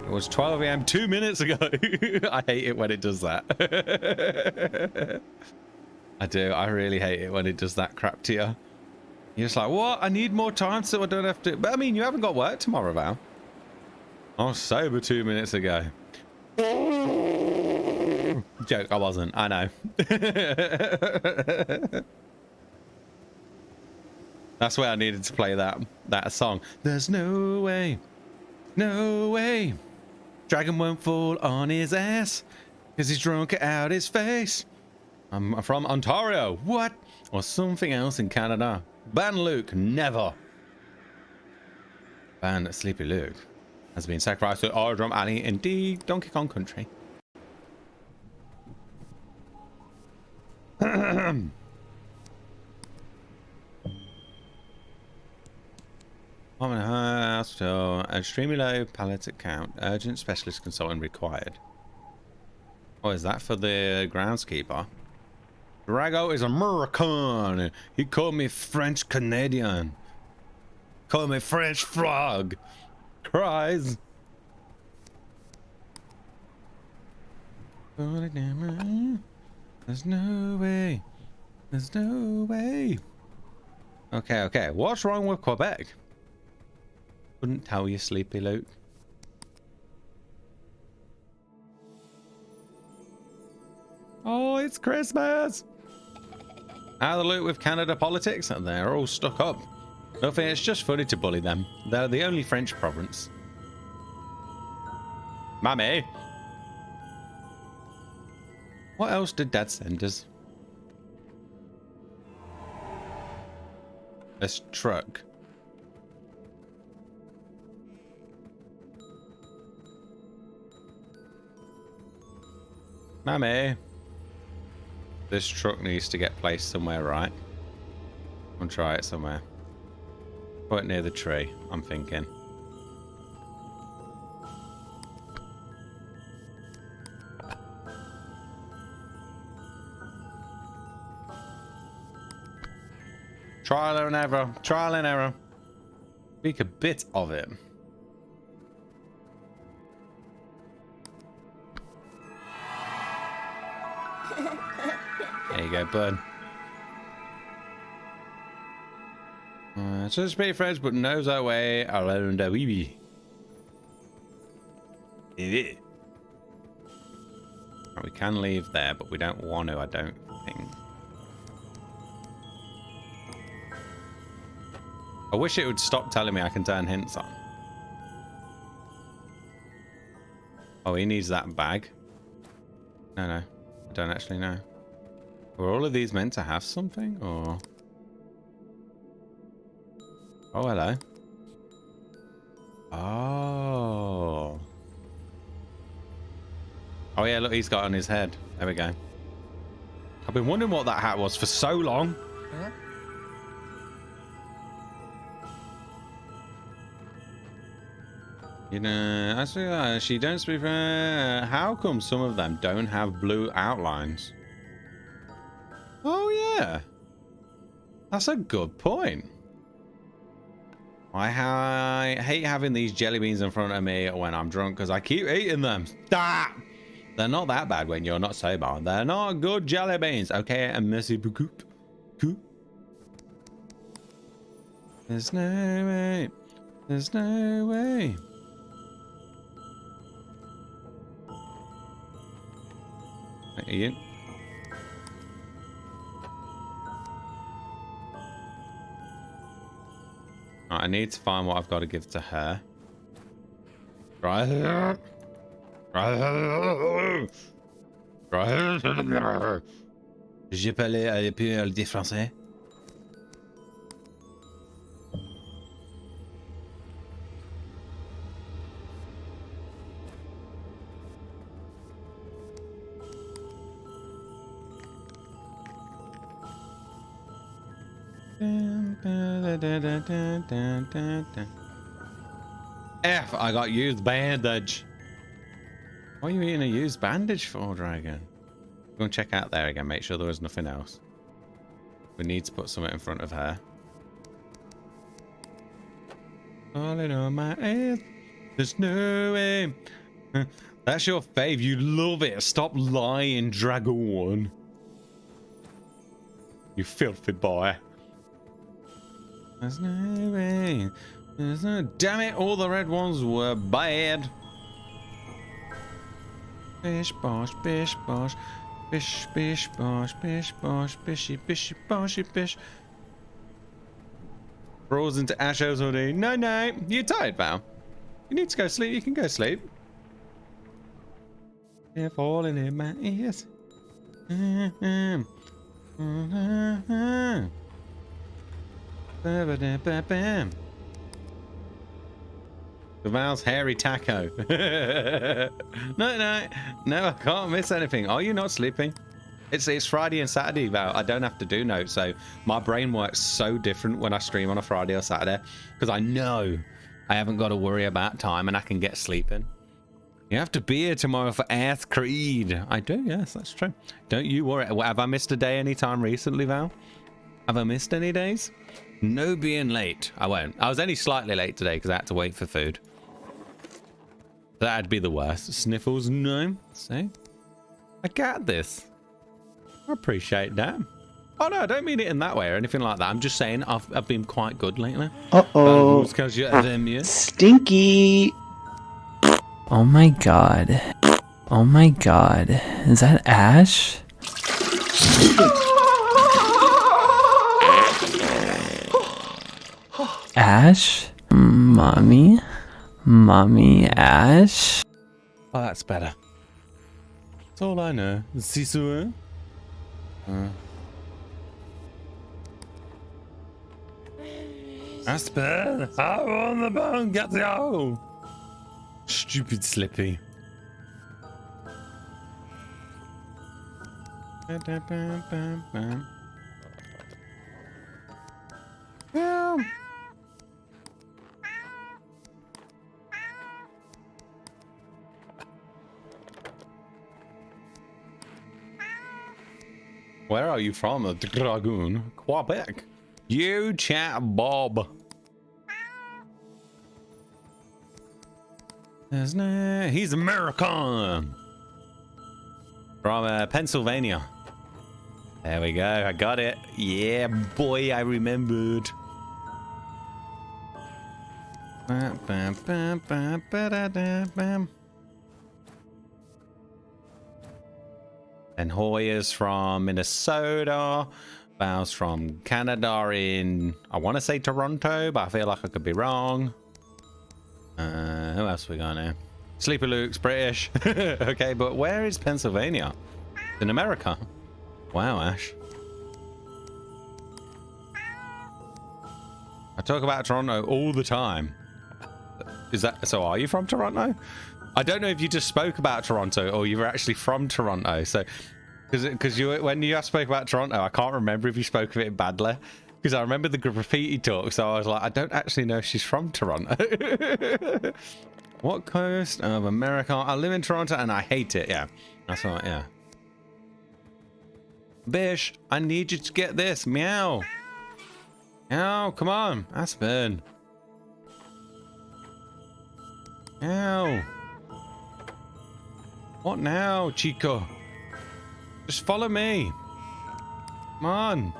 It was 12 a.m. 2 minutes ago. I hate it when it does that. I do. I really hate it when it does that crap to you. You're just like, what? I need more time so I don't have to... But I mean, you haven't got work tomorrow, Val. I was sober 2 minutes ago. Joke, I wasn't. I know. That's why I needed to play that song. There's no way. No way. Dragon won't fall on his ass because he's drunk out his face. I'm from Ontario. What? Or something else in Canada. Ban Luke, never. Ban Sleepy Luke has been sacrificed to Aerodrome Alley in Donkey Kong Country. Common hospital, extremely low palliative count, urgent specialist consultant required. Oh, is that for the groundskeeper? Drago is American. He called me French Canadian. Called me French frog. Cries. There's no way. There's no way. Okay, okay. What's wrong with Quebec? Couldn't tell you, Sleepy Luke. Oh, it's Christmas! Out of the loop with Canada politics, and they're all stuck up. Nothing, it's just funny to bully them. They're the only French province. Mammy! What else did Dad send us? This truck. Mammy! This truck needs to get placed somewhere, right? I'll try it somewhere. Put it near the tree, I'm thinking. Trial and error. Trial and error. Speak a bit of it. There you go, bud. Just pretty friends, but knows our way around a wee. We can leave there, but we don't want to, I don't think. I wish it would stop telling me I can turn hints on. Oh, he needs that bag. No, I don't actually know. Were all of these meant to have something, or... Oh, hello. Oh. Oh, yeah, look, he's got on his head. There we go. I've been wondering what that hat was for so long. Huh? You know, actually, she don't speak for... How come some of them don't have blue outlines? Oh, yeah. That's a good point. I hate having these jelly beans in front of me when I'm drunk because I keep eating them. Stop! They're not that bad when you're not sober. They're not good jelly beans. Okay, and merci beaucoup. There's no way. There's no way. Are you? Right, I need to find what I've got to give to her. Right. Je parle un peu de français. F, I got used bandage. What are you eating a used bandage for, Dragon? Go and check out there again, make sure there was nothing else. We need to put something in front of her. Falling on my ass, there's no way. That's your fave, you love it. Stop lying, Dragon. You filthy boy. There's no way. There's no... Damn it, all the red ones were bad. Bish bosh, bish bosh. Bish, bish, bosh, bish, bosh, bishy, bishy, boshy, bish. Rolls into Asho's already. No, no. You're tired, Val. You need to go sleep. You can go sleep. They're falling in my ears. The Val's hairy taco. No, I can't miss anything. Are you not sleeping? It's Friday and Saturday, Val. I don't have to do notes, so my brain works so different when I stream on a Friday or Saturday because I know I haven't got to worry about time and I can get sleeping. You have to be here tomorrow for Earth Creed. I do, yes, that's true. Don't you worry. Have I missed a day anytime recently, Val? Have I missed any days? No being late. I won't. I was only slightly late today because I had to wait for food. That'd be the worst. Sniffles? No. See? I got this. I appreciate that. Oh no, I don't mean it in that way or anything like that. I'm just saying I've been quite good lately. Uh-oh. Stinky. Oh my god. Oh my god. Is that Ash? Ash? Mommy? Mommy Ash? Oh, that's better. That's all I know. Sisu. Aspen, I'm on the bone, get go! Stupid Slippy. Yeah. Where are you from? The Dragoon, Quebec. You chat, Bob. He's American. From Pennsylvania. There we go. I got it. Yeah, boy, I remembered. Bam, bam, bam, bam, ba-da-da, bam. And Hoyer's from Minnesota. Val's from Canada in, I want to say Toronto, but I feel like I could be wrong. Who else we got now? Sleepy Luke's British. Okay, but where is Pennsylvania? In America. Wow, Ash. I talk about Toronto all the time. Is that so? Are you from Toronto? I don't know if you just spoke about Toronto or you were actually from Toronto. So, because when you spoke about Toronto, I can't remember if you spoke of it badly. Because I remember the graffiti talk, so I was like, I don't actually know if she's from Toronto. What coast of America? I live in Toronto and I hate it. Yeah, that's right. Yeah. Bish, I need you to get this. Meow. Meow, come on. Aspen. Meow. What now, Chico? Just follow me. Come on.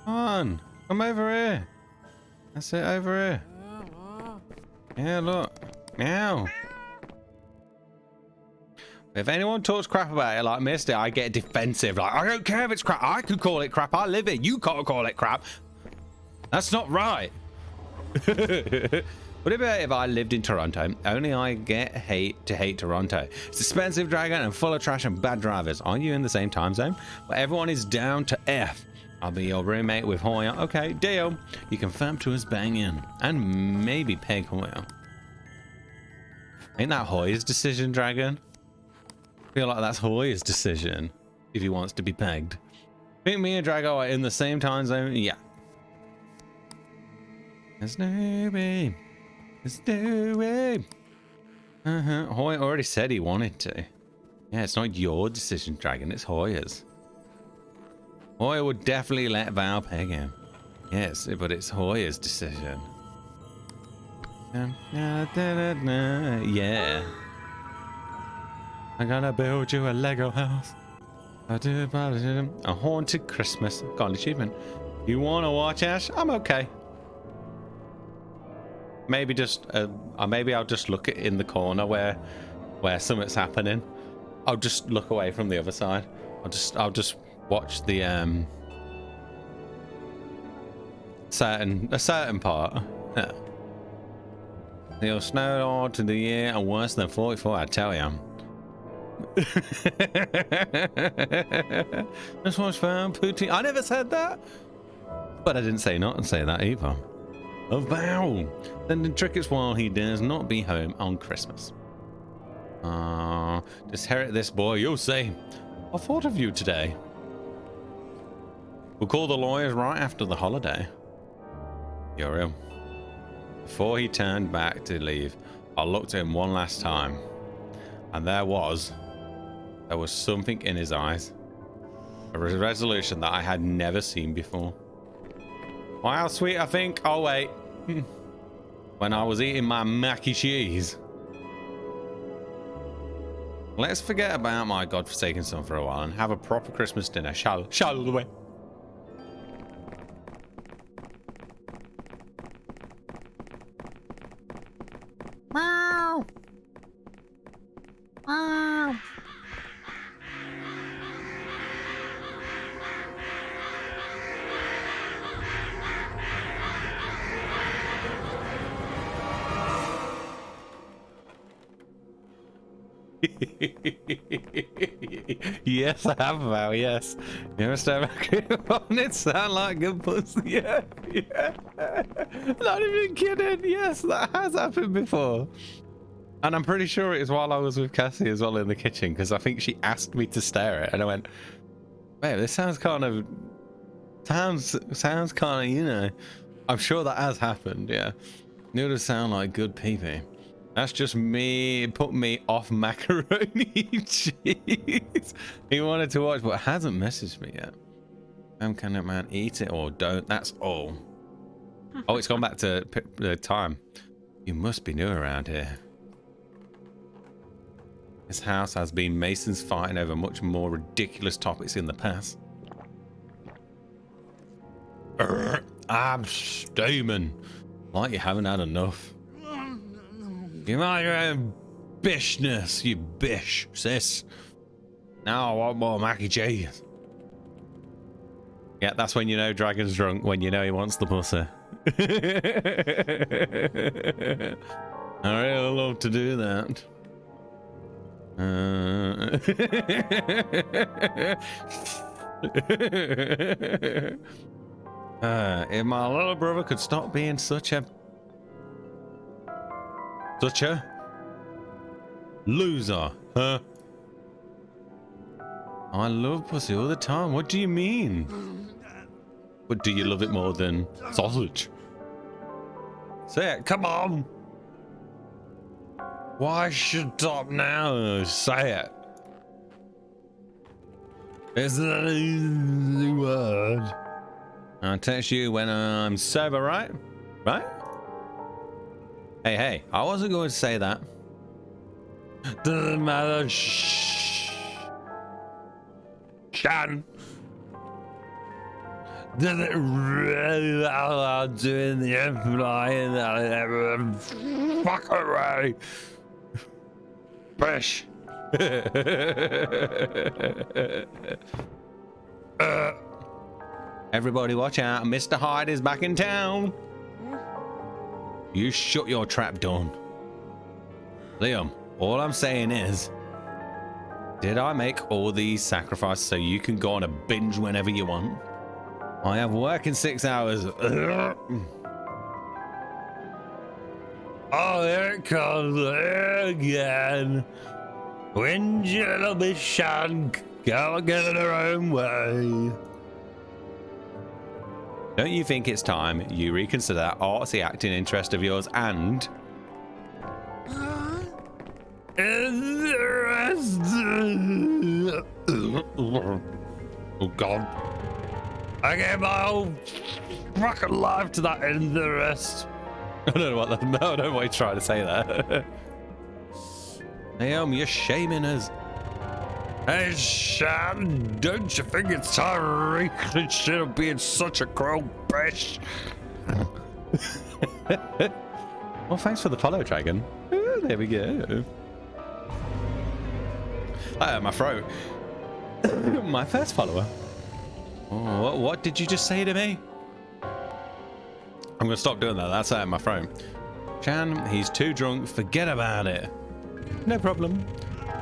Come on. Come over here. That's it, over here. Yeah, look. Meow. If anyone talks crap about it like Misty, I get defensive. Like, I don't care if it's crap. I could call it crap. I live it. You can't call it crap. That's not right. What about if I lived in Toronto? Only I get hate Toronto. It's expensive, dragon, and full of trash and bad drivers. Are you in the same time zone? But everyone is down to F. I'll be your roommate with Hoyer. Okay, deal. You confirm to us banging. And maybe peg Hoyer. Ain't that Hoyer's decision, dragon? I feel like that's Hoyer's decision. If he wants to be pegged. Think me and Drago are in the same time zone? Yeah. There's no way. There's no way. Hoyer already said he wanted to. Yeah, it's not your decision, Dragon. It's Hoyer's. Hoyer would definitely let Val peg him. Yes, but it's Hoyer's decision. Yeah. I'm gonna build you a Lego house. A haunted Christmas. Got an achievement. You wanna watch Ash? I'm okay. Maybe just maybe I'll just look in the corner where something's happening. I'll just look away from the other side. I'll just watch the a certain part. Yeah. You'll snow on to the year and worse than 44, I tell you. This one's found poutine. I never said that, but I didn't say not and say that either. A vow. Then the trick is while he does not be home on Christmas. Disinherit this boy, you'll see. I thought of you today. We'll call the lawyers right after the holiday. Uriel. Before he turned back to leave, I looked at him one last time, and there was something in his eyes, a resolution that I had never seen before. Wow, sweet, I think. Oh wait, when I was eating my mac and cheese. Let's forget about my godforsaken son for a while and have a proper Christmas dinner, shall we? Meow. Meow. Yes, I have, Val, yes. You must have a on it sound like good pussy. Yeah, yeah. Not even kidding. Yes, that has happened before. And I'm pretty sure it was while I was with Cassie as well in the kitchen, because I think she asked me to stare at it, and I went, wait, this sounds kind of, sounds kind of, you know, I'm sure that has happened, yeah. It would sound like good pee-pee. That's just me, put me off macaroni cheese. He wanted to watch, but hasn't messaged me yet. Can that man eat it or don't? That's all. Oh, it's gone back to the time. You must be new around here. This house has been Masons fighting over much more ridiculous topics in the past. I'm steaming. Like you haven't had enough. You mind your own bishness, you bish, sis. Now I want more mac and cheese. Yeah, that's when you know Dragon's drunk, when you know he wants the pussy. I really love to do that. If my little brother could stop being such a loser, huh? I love pussy all the time. What do you mean? But do you love it more than sausage? Say it, come on. Why should stop now? Say it. It's an easy word. I'll text you when I'm sober, right? Right? Hey, I wasn't going to say that. Doesn't matter. Shh. Shan. Does it really matter I'm doing the flying fuck away? Bish. Everybody watch out. Mr. Hyde is back in town. You shut your trap, Dawn. Liam, all I'm saying is, did I make all these sacrifices so you can go on a binge whenever you want? I have work in 6 hours. Oh, here it comes again. Whinge, you little bitch, go and get in her own way. Don't you think it's time you reconsider that artsy acting interest of yours and... interest? Oh, God. I gave my whole fucking life to that interest. I don't know what that, no, I don't know why you're trying to say that. Naomi, you're shaming us. Hey, Shan, don't you think it's time to shit of being such a cruel bitch? Well, thanks for the follow, Dragon. Ooh, there we go. My throat. My first follower. Oh, what did you just say to me? I'm gonna stop doing that. That's out of my throat. Chan, he's too drunk. Forget about it. No problem.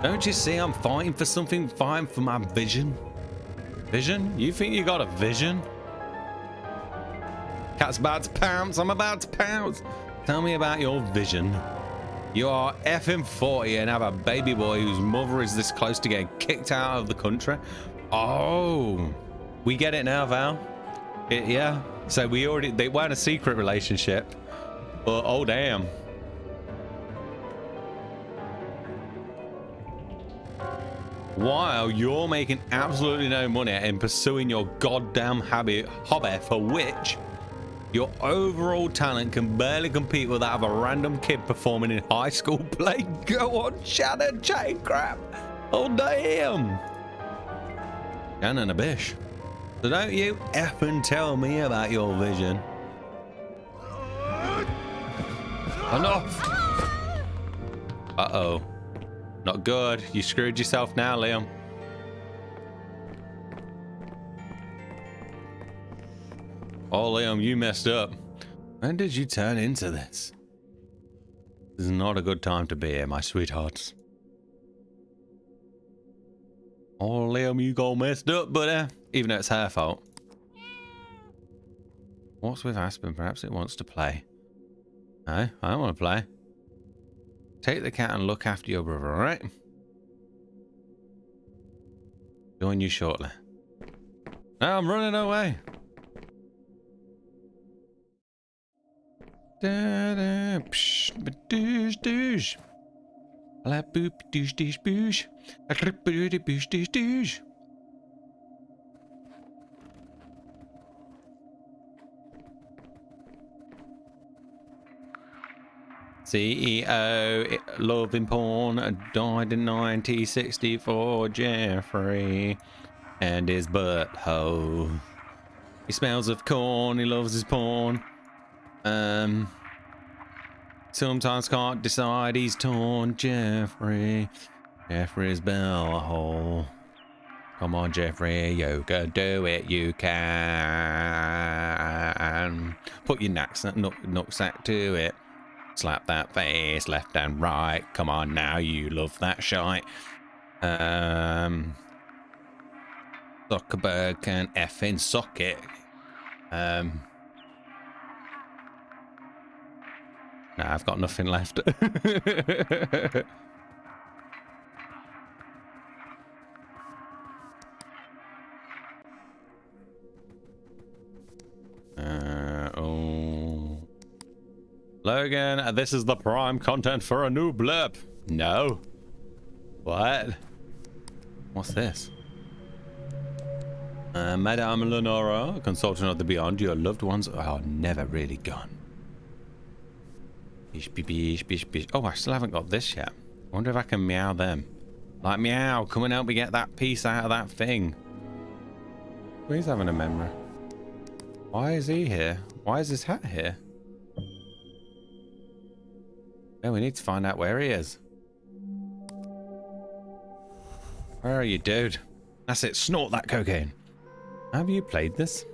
Don't you see I'm fighting for something? Fighting for my vision. Vision? You think you got a vision? Cat's about to pounce. I'm about to pounce. Tell me about your vision. You are effing 40 and have a baby boy whose mother is this close to getting kicked out of the country. Oh, we get it now, Val. Yeah. So they weren't a secret relationship, but oh damn. While you're making absolutely no money in pursuing your goddamn hobby for which your overall talent can barely compete with that of a random kid performing in high school play. Go on, Shannon, chatting crap. Oh damn. Shannon a bish. So don't you effing tell me about your vision. Enough. Uh-oh. Not good. You screwed yourself now, Liam. Oh, Liam, you messed up. When did you turn into this? This is not a good time to be here, my sweethearts. Oh, Liam, you got messed up, but even though it's her fault. What's with Aspen? Perhaps it wants to play. No, I don't want to play. Take the cat and look after your brother, alright? Join you shortly. No, I'm running away. Da da psh badoosh doosh. La boop doosh doosh boosh. A clip boosh doosh doosh. CEO loving porn died in 1964. Jeffrey and his butthole. He smells of corn. He loves his porn. Sometimes can't decide. He's torn. Jeffrey's bellhole. Come on, Jeffrey, you can do it. You can put your knapsack to it. Slap that face left and right. Come on now, you love that shite. Zuckerberg can effing suck it. No, I've got nothing left. Oh. Logan, this is the prime content for a new blip. No. What? What's this? Madame Lenora, consultant of the beyond, your loved ones are never really gone. Bish, bish, bish, bish. Oh, I still haven't got this yet. I wonder if I can meow them. Like, meow, come and help me get that piece out of that thing. He's having a memory. Why is he here? Why is his hat here? Oh, we need to find out where he is. Where are you, dude? That's it, snort that cocaine. Have you played this?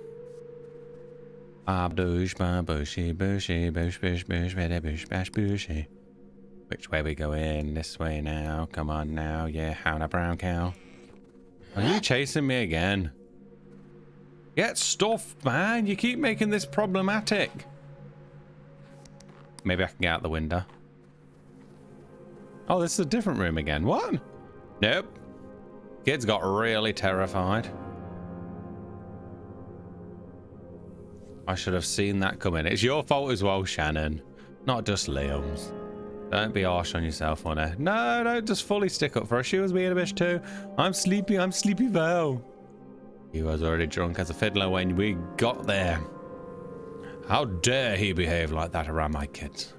Abdoosh, bushy, bushy, bush, bush, bush, bush, bash, bushy. Which way we go in? This way now. Come on now. Yeah, hound a brown cow. Are you chasing me again? Get stuffed, man. You keep making this problematic. Maybe I can get out the window. Oh, this is a different room again. What? Nope. Kids got really terrified. I should have seen that coming. It's your fault as well, Shannon. Not just Liam's. Don't be harsh on yourself, honey. No, don't just fully stick up for her. She was being a bitch too. I'm sleepy Val. He was already drunk as a fiddler when we got there. How dare he behave like that around my kids?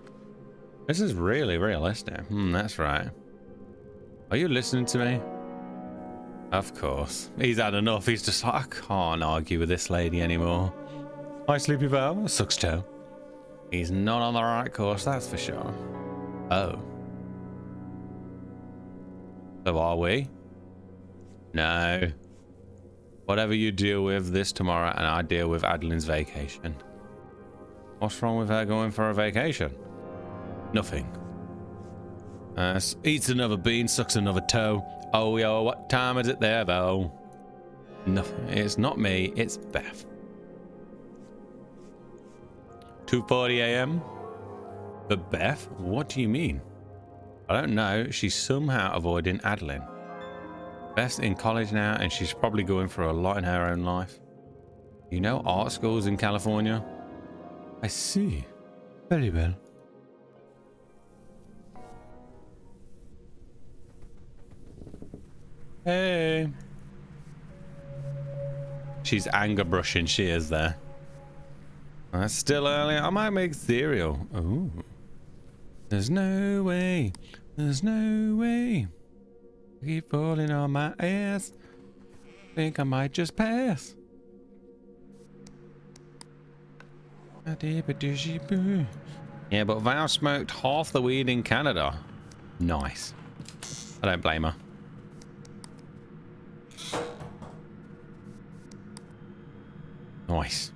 This is really realistic. That's right. Are you listening to me? Of course. He's had enough. He's just like, I can't argue with this lady anymore. Hi, Sleepy Val. Sucks toe. He's not on the right course, that's for sure. Oh. So are we? No. Whatever you deal with this tomorrow, and I deal with Adeline's vacation. What's wrong with her going for a vacation? Nothing. Eats another bean, sucks another toe. Oh, yo, what time is it there, though? Nothing. It's not me, it's Beth. 2:40 a.m. But Beth? What do you mean? I don't know. She's somehow avoiding Adeline. Beth's in college now, and she's probably going through a lot in her own life. You know art schools in California? I see. Very well. Hey. She's anger brushing. She is there. It's still early. I might make cereal. Oh. There's no way. There's no way. I keep falling on my ass. Think I might just pass. Yeah, but Val smoked half the weed in Canada. Nice. I don't blame her. Nice.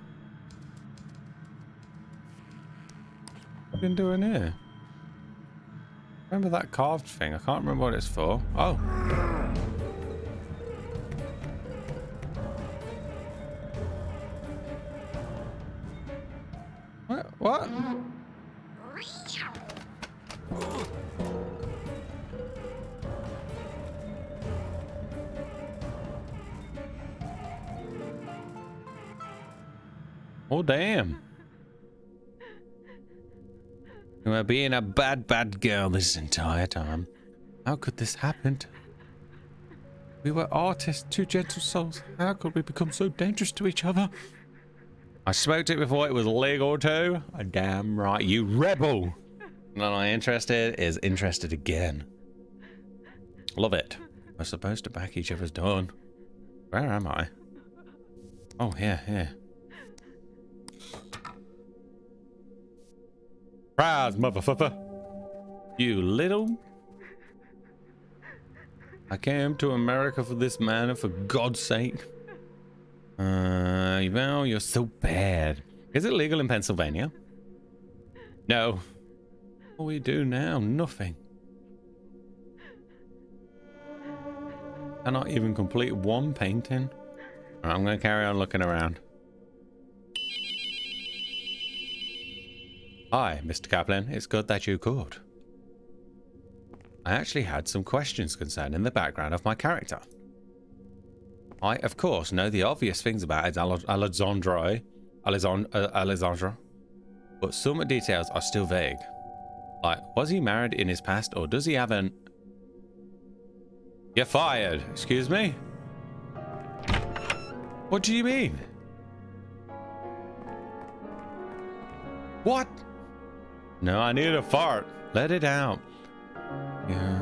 What have you been doing here? Remember that carved thing? I can't remember what it's for. Oh. What? Oh, damn. You were being a bad girl this entire time. How could this happen? We were artists, two gentle souls. How could we become so dangerous to each other? I smoked it before it was legal too. Damn right, you rebel. Not interested is interested again. Love it. We're supposed to back each other's down. Where am I? Oh, here. Surprise, motherfucker. You little... I came to America for this man, and for God's sake. Well, you're so bad. Is it legal in Pennsylvania? No. What do we do now? Nothing. Cannot even complete one painting. Right, I'm going to carry on looking around. Hi, Mr. Kaplan. It's good that you called. I actually had some questions concerning the background of my character. I, of course, know the obvious things about his Alessandra, but some details are still vague. Like, was he married in his past, or does he have an... You're fired. Excuse me? What do you mean? What? No, I need a fart. Let it out. Yeah.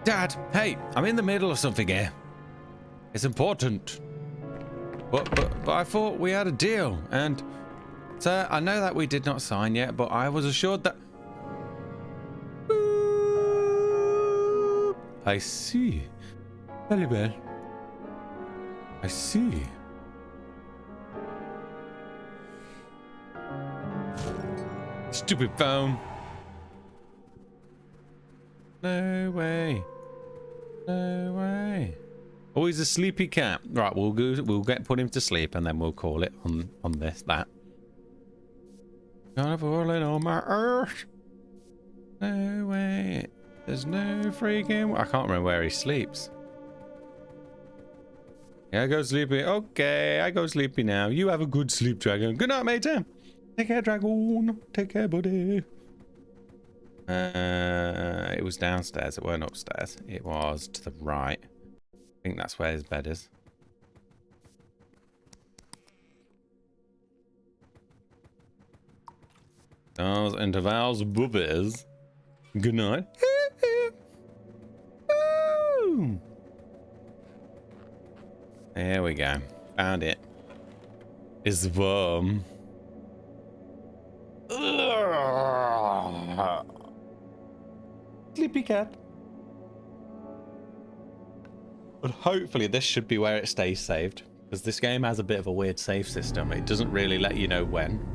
Dad, hey, I'm in the middle of something here. It's important. But I thought we had a deal, and... Sir, I know that we did not sign yet, but I was assured that... I see. Very well. I see. Stupid phone. No way. No way. Oh, he's a sleepy cat. Right, we'll put him to sleep and then we'll call it on that. Kind of falling on my earth. No way. There's no freaking... I can't remember where he sleeps. Yeah, I go sleepy. Okay, I go sleepy now. You have a good sleep, Dragon. Good night, mate. Take care, Dragon. Take care, buddy. It was downstairs. It weren't upstairs. It was to the right. I think that's where his bed is. Stars and Val's bubbies. Good night. There we go. Found it. It's warm. Sleepy cat. But hopefully this should be where it stays saved. Because this game has a bit of a weird save system. It doesn't really let you know when.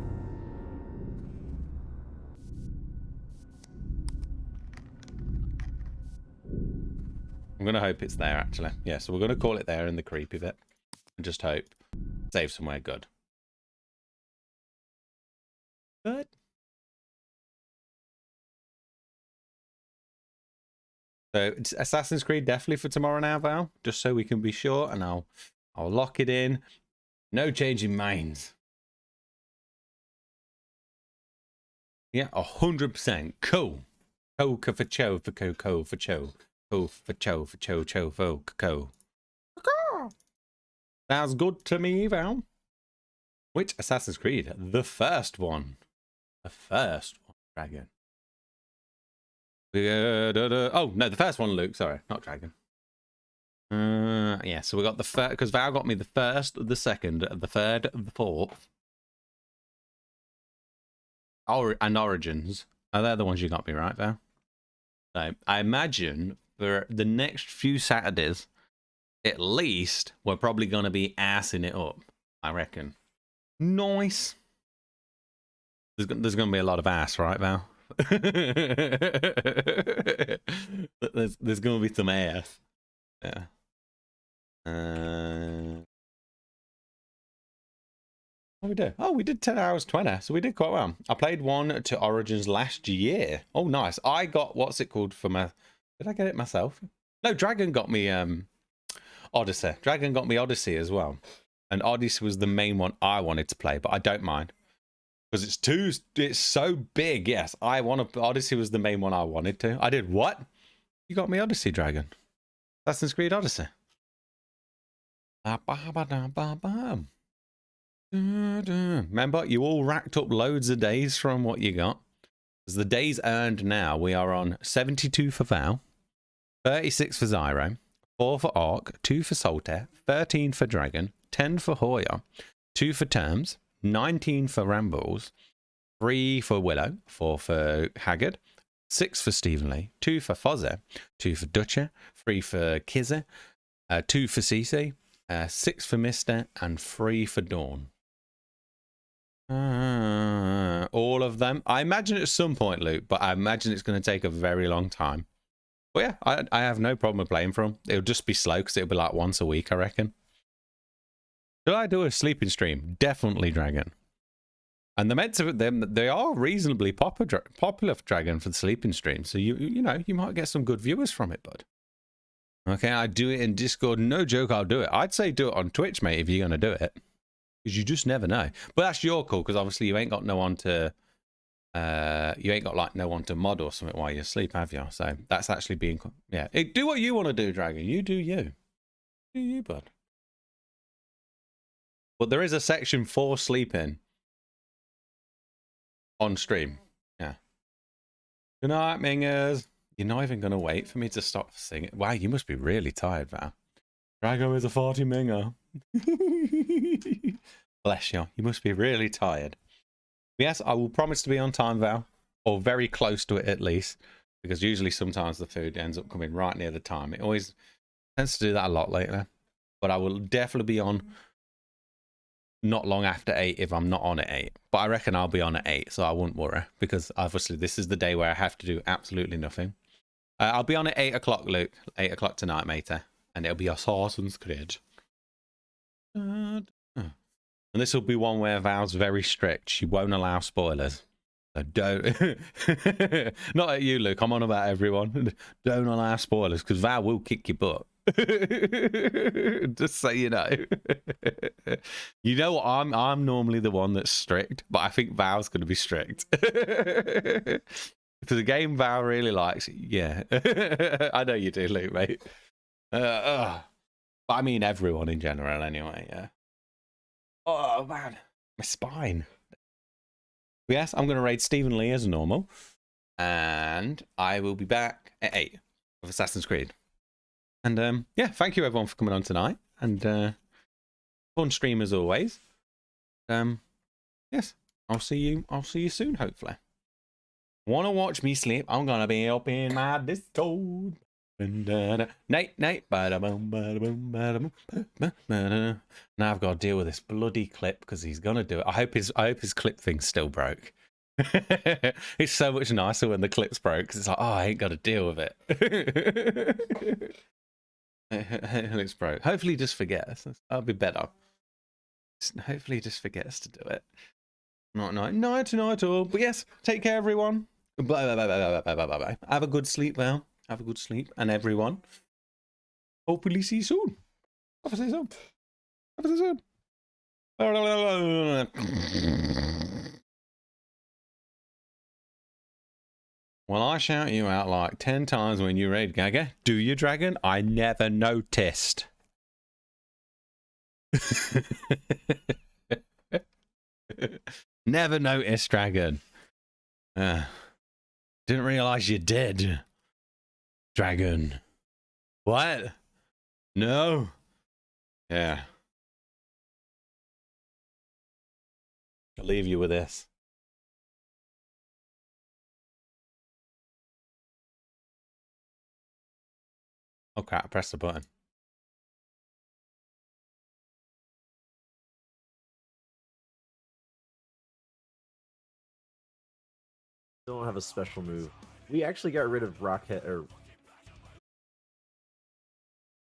I'm going to hope it's there, actually. Yeah, so we're going to call it there in the creepy bit. And just hope. Save somewhere good. Good. So it's Assassin's Creed definitely for tomorrow now, Val. Just so we can be sure. And I'll lock it in. No changing minds. Yeah, 100%. Cool. Coca for cho for coco for cho. Co for cho for cho cho for coco. Sounds good to me, Val. Which Assassin's Creed? The first one. The first one, Dragon. Oh, no, the first one, Luke. Sorry, not Dragon. Yeah, so we got the first, because Val got me the first, the second, the third, the fourth. And Origins. Oh, they're the ones you got me, right, Val? So I imagine for the next few Saturdays, at least, we're probably going to be assing it up. I reckon. Nice. There's going to be a lot of ass, right, Val? there's going to be some ass. Yeah. What we do? Oh, we did 10 hours 20, so we did quite well. I played one to Origins last year. Oh, nice. I got, what's it called for my... Did I get it myself? No, Dragon got me Odyssey. Dragon got me Odyssey as well. And Odyssey was the main one I wanted to play, but I don't mind. Because it's so big, yes. Odyssey was the main one I wanted to. I did what? You got me Odyssey, Dragon. Assassin's Creed Odyssey. Remember, you all racked up loads of days from what you got. As the days earned now, we are on 72 for Val, 36 for Zyro, 4 for Ark, 2 for Solitaire, 13 for Dragon, 10 for Hoya, 2 for Terms, 19 for Rambles, 3 for Willow, 4 for Haggard, 6 for Stephen Lee, 2 for Fozzie, 2 for Dutcher, 3 for Kizzy, 2 for CC, 6 for Mister, and 3 for Dawn. All of them. I imagine at some point, Luke, but I imagine it's going to take a very long time. But yeah, I have no problem with playing for them. It'll just be slow because it'll be like once a week, I reckon. Should I do a sleeping stream? Definitely Dragon. And they're meant to, they are reasonably popular for Dragon for the sleeping stream. So you know, you might get some good viewers from it, bud. Okay, I do it in Discord. No joke, I'll do it. I'd say do it on Twitch, mate, if you're going to do it. Because you just never know. But that's your call, because obviously you ain't got no one to... you ain't got like no one to mod or something while you sleep, have you? So that's actually being... Yeah, do what you want to do, Dragon. You do you. Do you, bud. But there is a section for sleeping on stream. Yeah. Good night, Mingers. You're not even going to wait for me to stop singing. Wow, you must be really tired, Val. Drago is a 40 minger. Bless you. You must be really tired. Yes, I will promise to be on time, Val. Or very close to it, at least. Because usually sometimes the food ends up coming right near the time. It always tends to do that a lot lately. But I will definitely be on not long after 8 if I'm not on at 8. But I reckon I'll be on at 8, so I wouldn't worry, because obviously this is the day where I have to do absolutely nothing. I'll be on at 8 o'clock, Luke. 8 o'clock tonight, matey. And it'll be Assassin's Creed. And this will be one where Val's very strict. She won't allow spoilers. So don't. Not at you, Luke. I'm on about everyone. Don't allow spoilers, because Val will kick your butt. Just so you know. You know what? I'm normally the one that's strict, but I think Val's going to be strict. If there's a game Val really likes, yeah. I know you do, Luke, mate. But I mean everyone in general anyway, yeah. Oh, man. My spine. But yes, I'm going to raid Stephen Lee as normal. And I will be back at 8 of Assassin's Creed. And yeah, thank you everyone for coming on tonight. And fun stream as always. Yes, I'll see you soon, hopefully. Wanna watch me sleep? I'm gonna be up in my Discord. Nate, now I've got to deal with this bloody clip because he's gonna do it. I hope his clip thing's still broke. It's so much nicer when the clip's broke because it's like, oh, I ain't got to deal with it. It's broke. Hopefully, he just forgets. That'll be better. Hopefully, he just forgets to do it. Not at all. But yes, take care, everyone. Bye. Have a good sleep, Val. Have a good sleep, and everyone. Hopefully, see you soon. Have a see you soon. Well, I shout you out like 10 times when you raid Gaga. Do you, Dragon? I never noticed. Never noticed, Dragon. Didn't realize you did. Dragon. What? No. Yeah. I'll leave you with this. Oh crap, press the button. Don't have a special move. We actually got rid of Rockhead or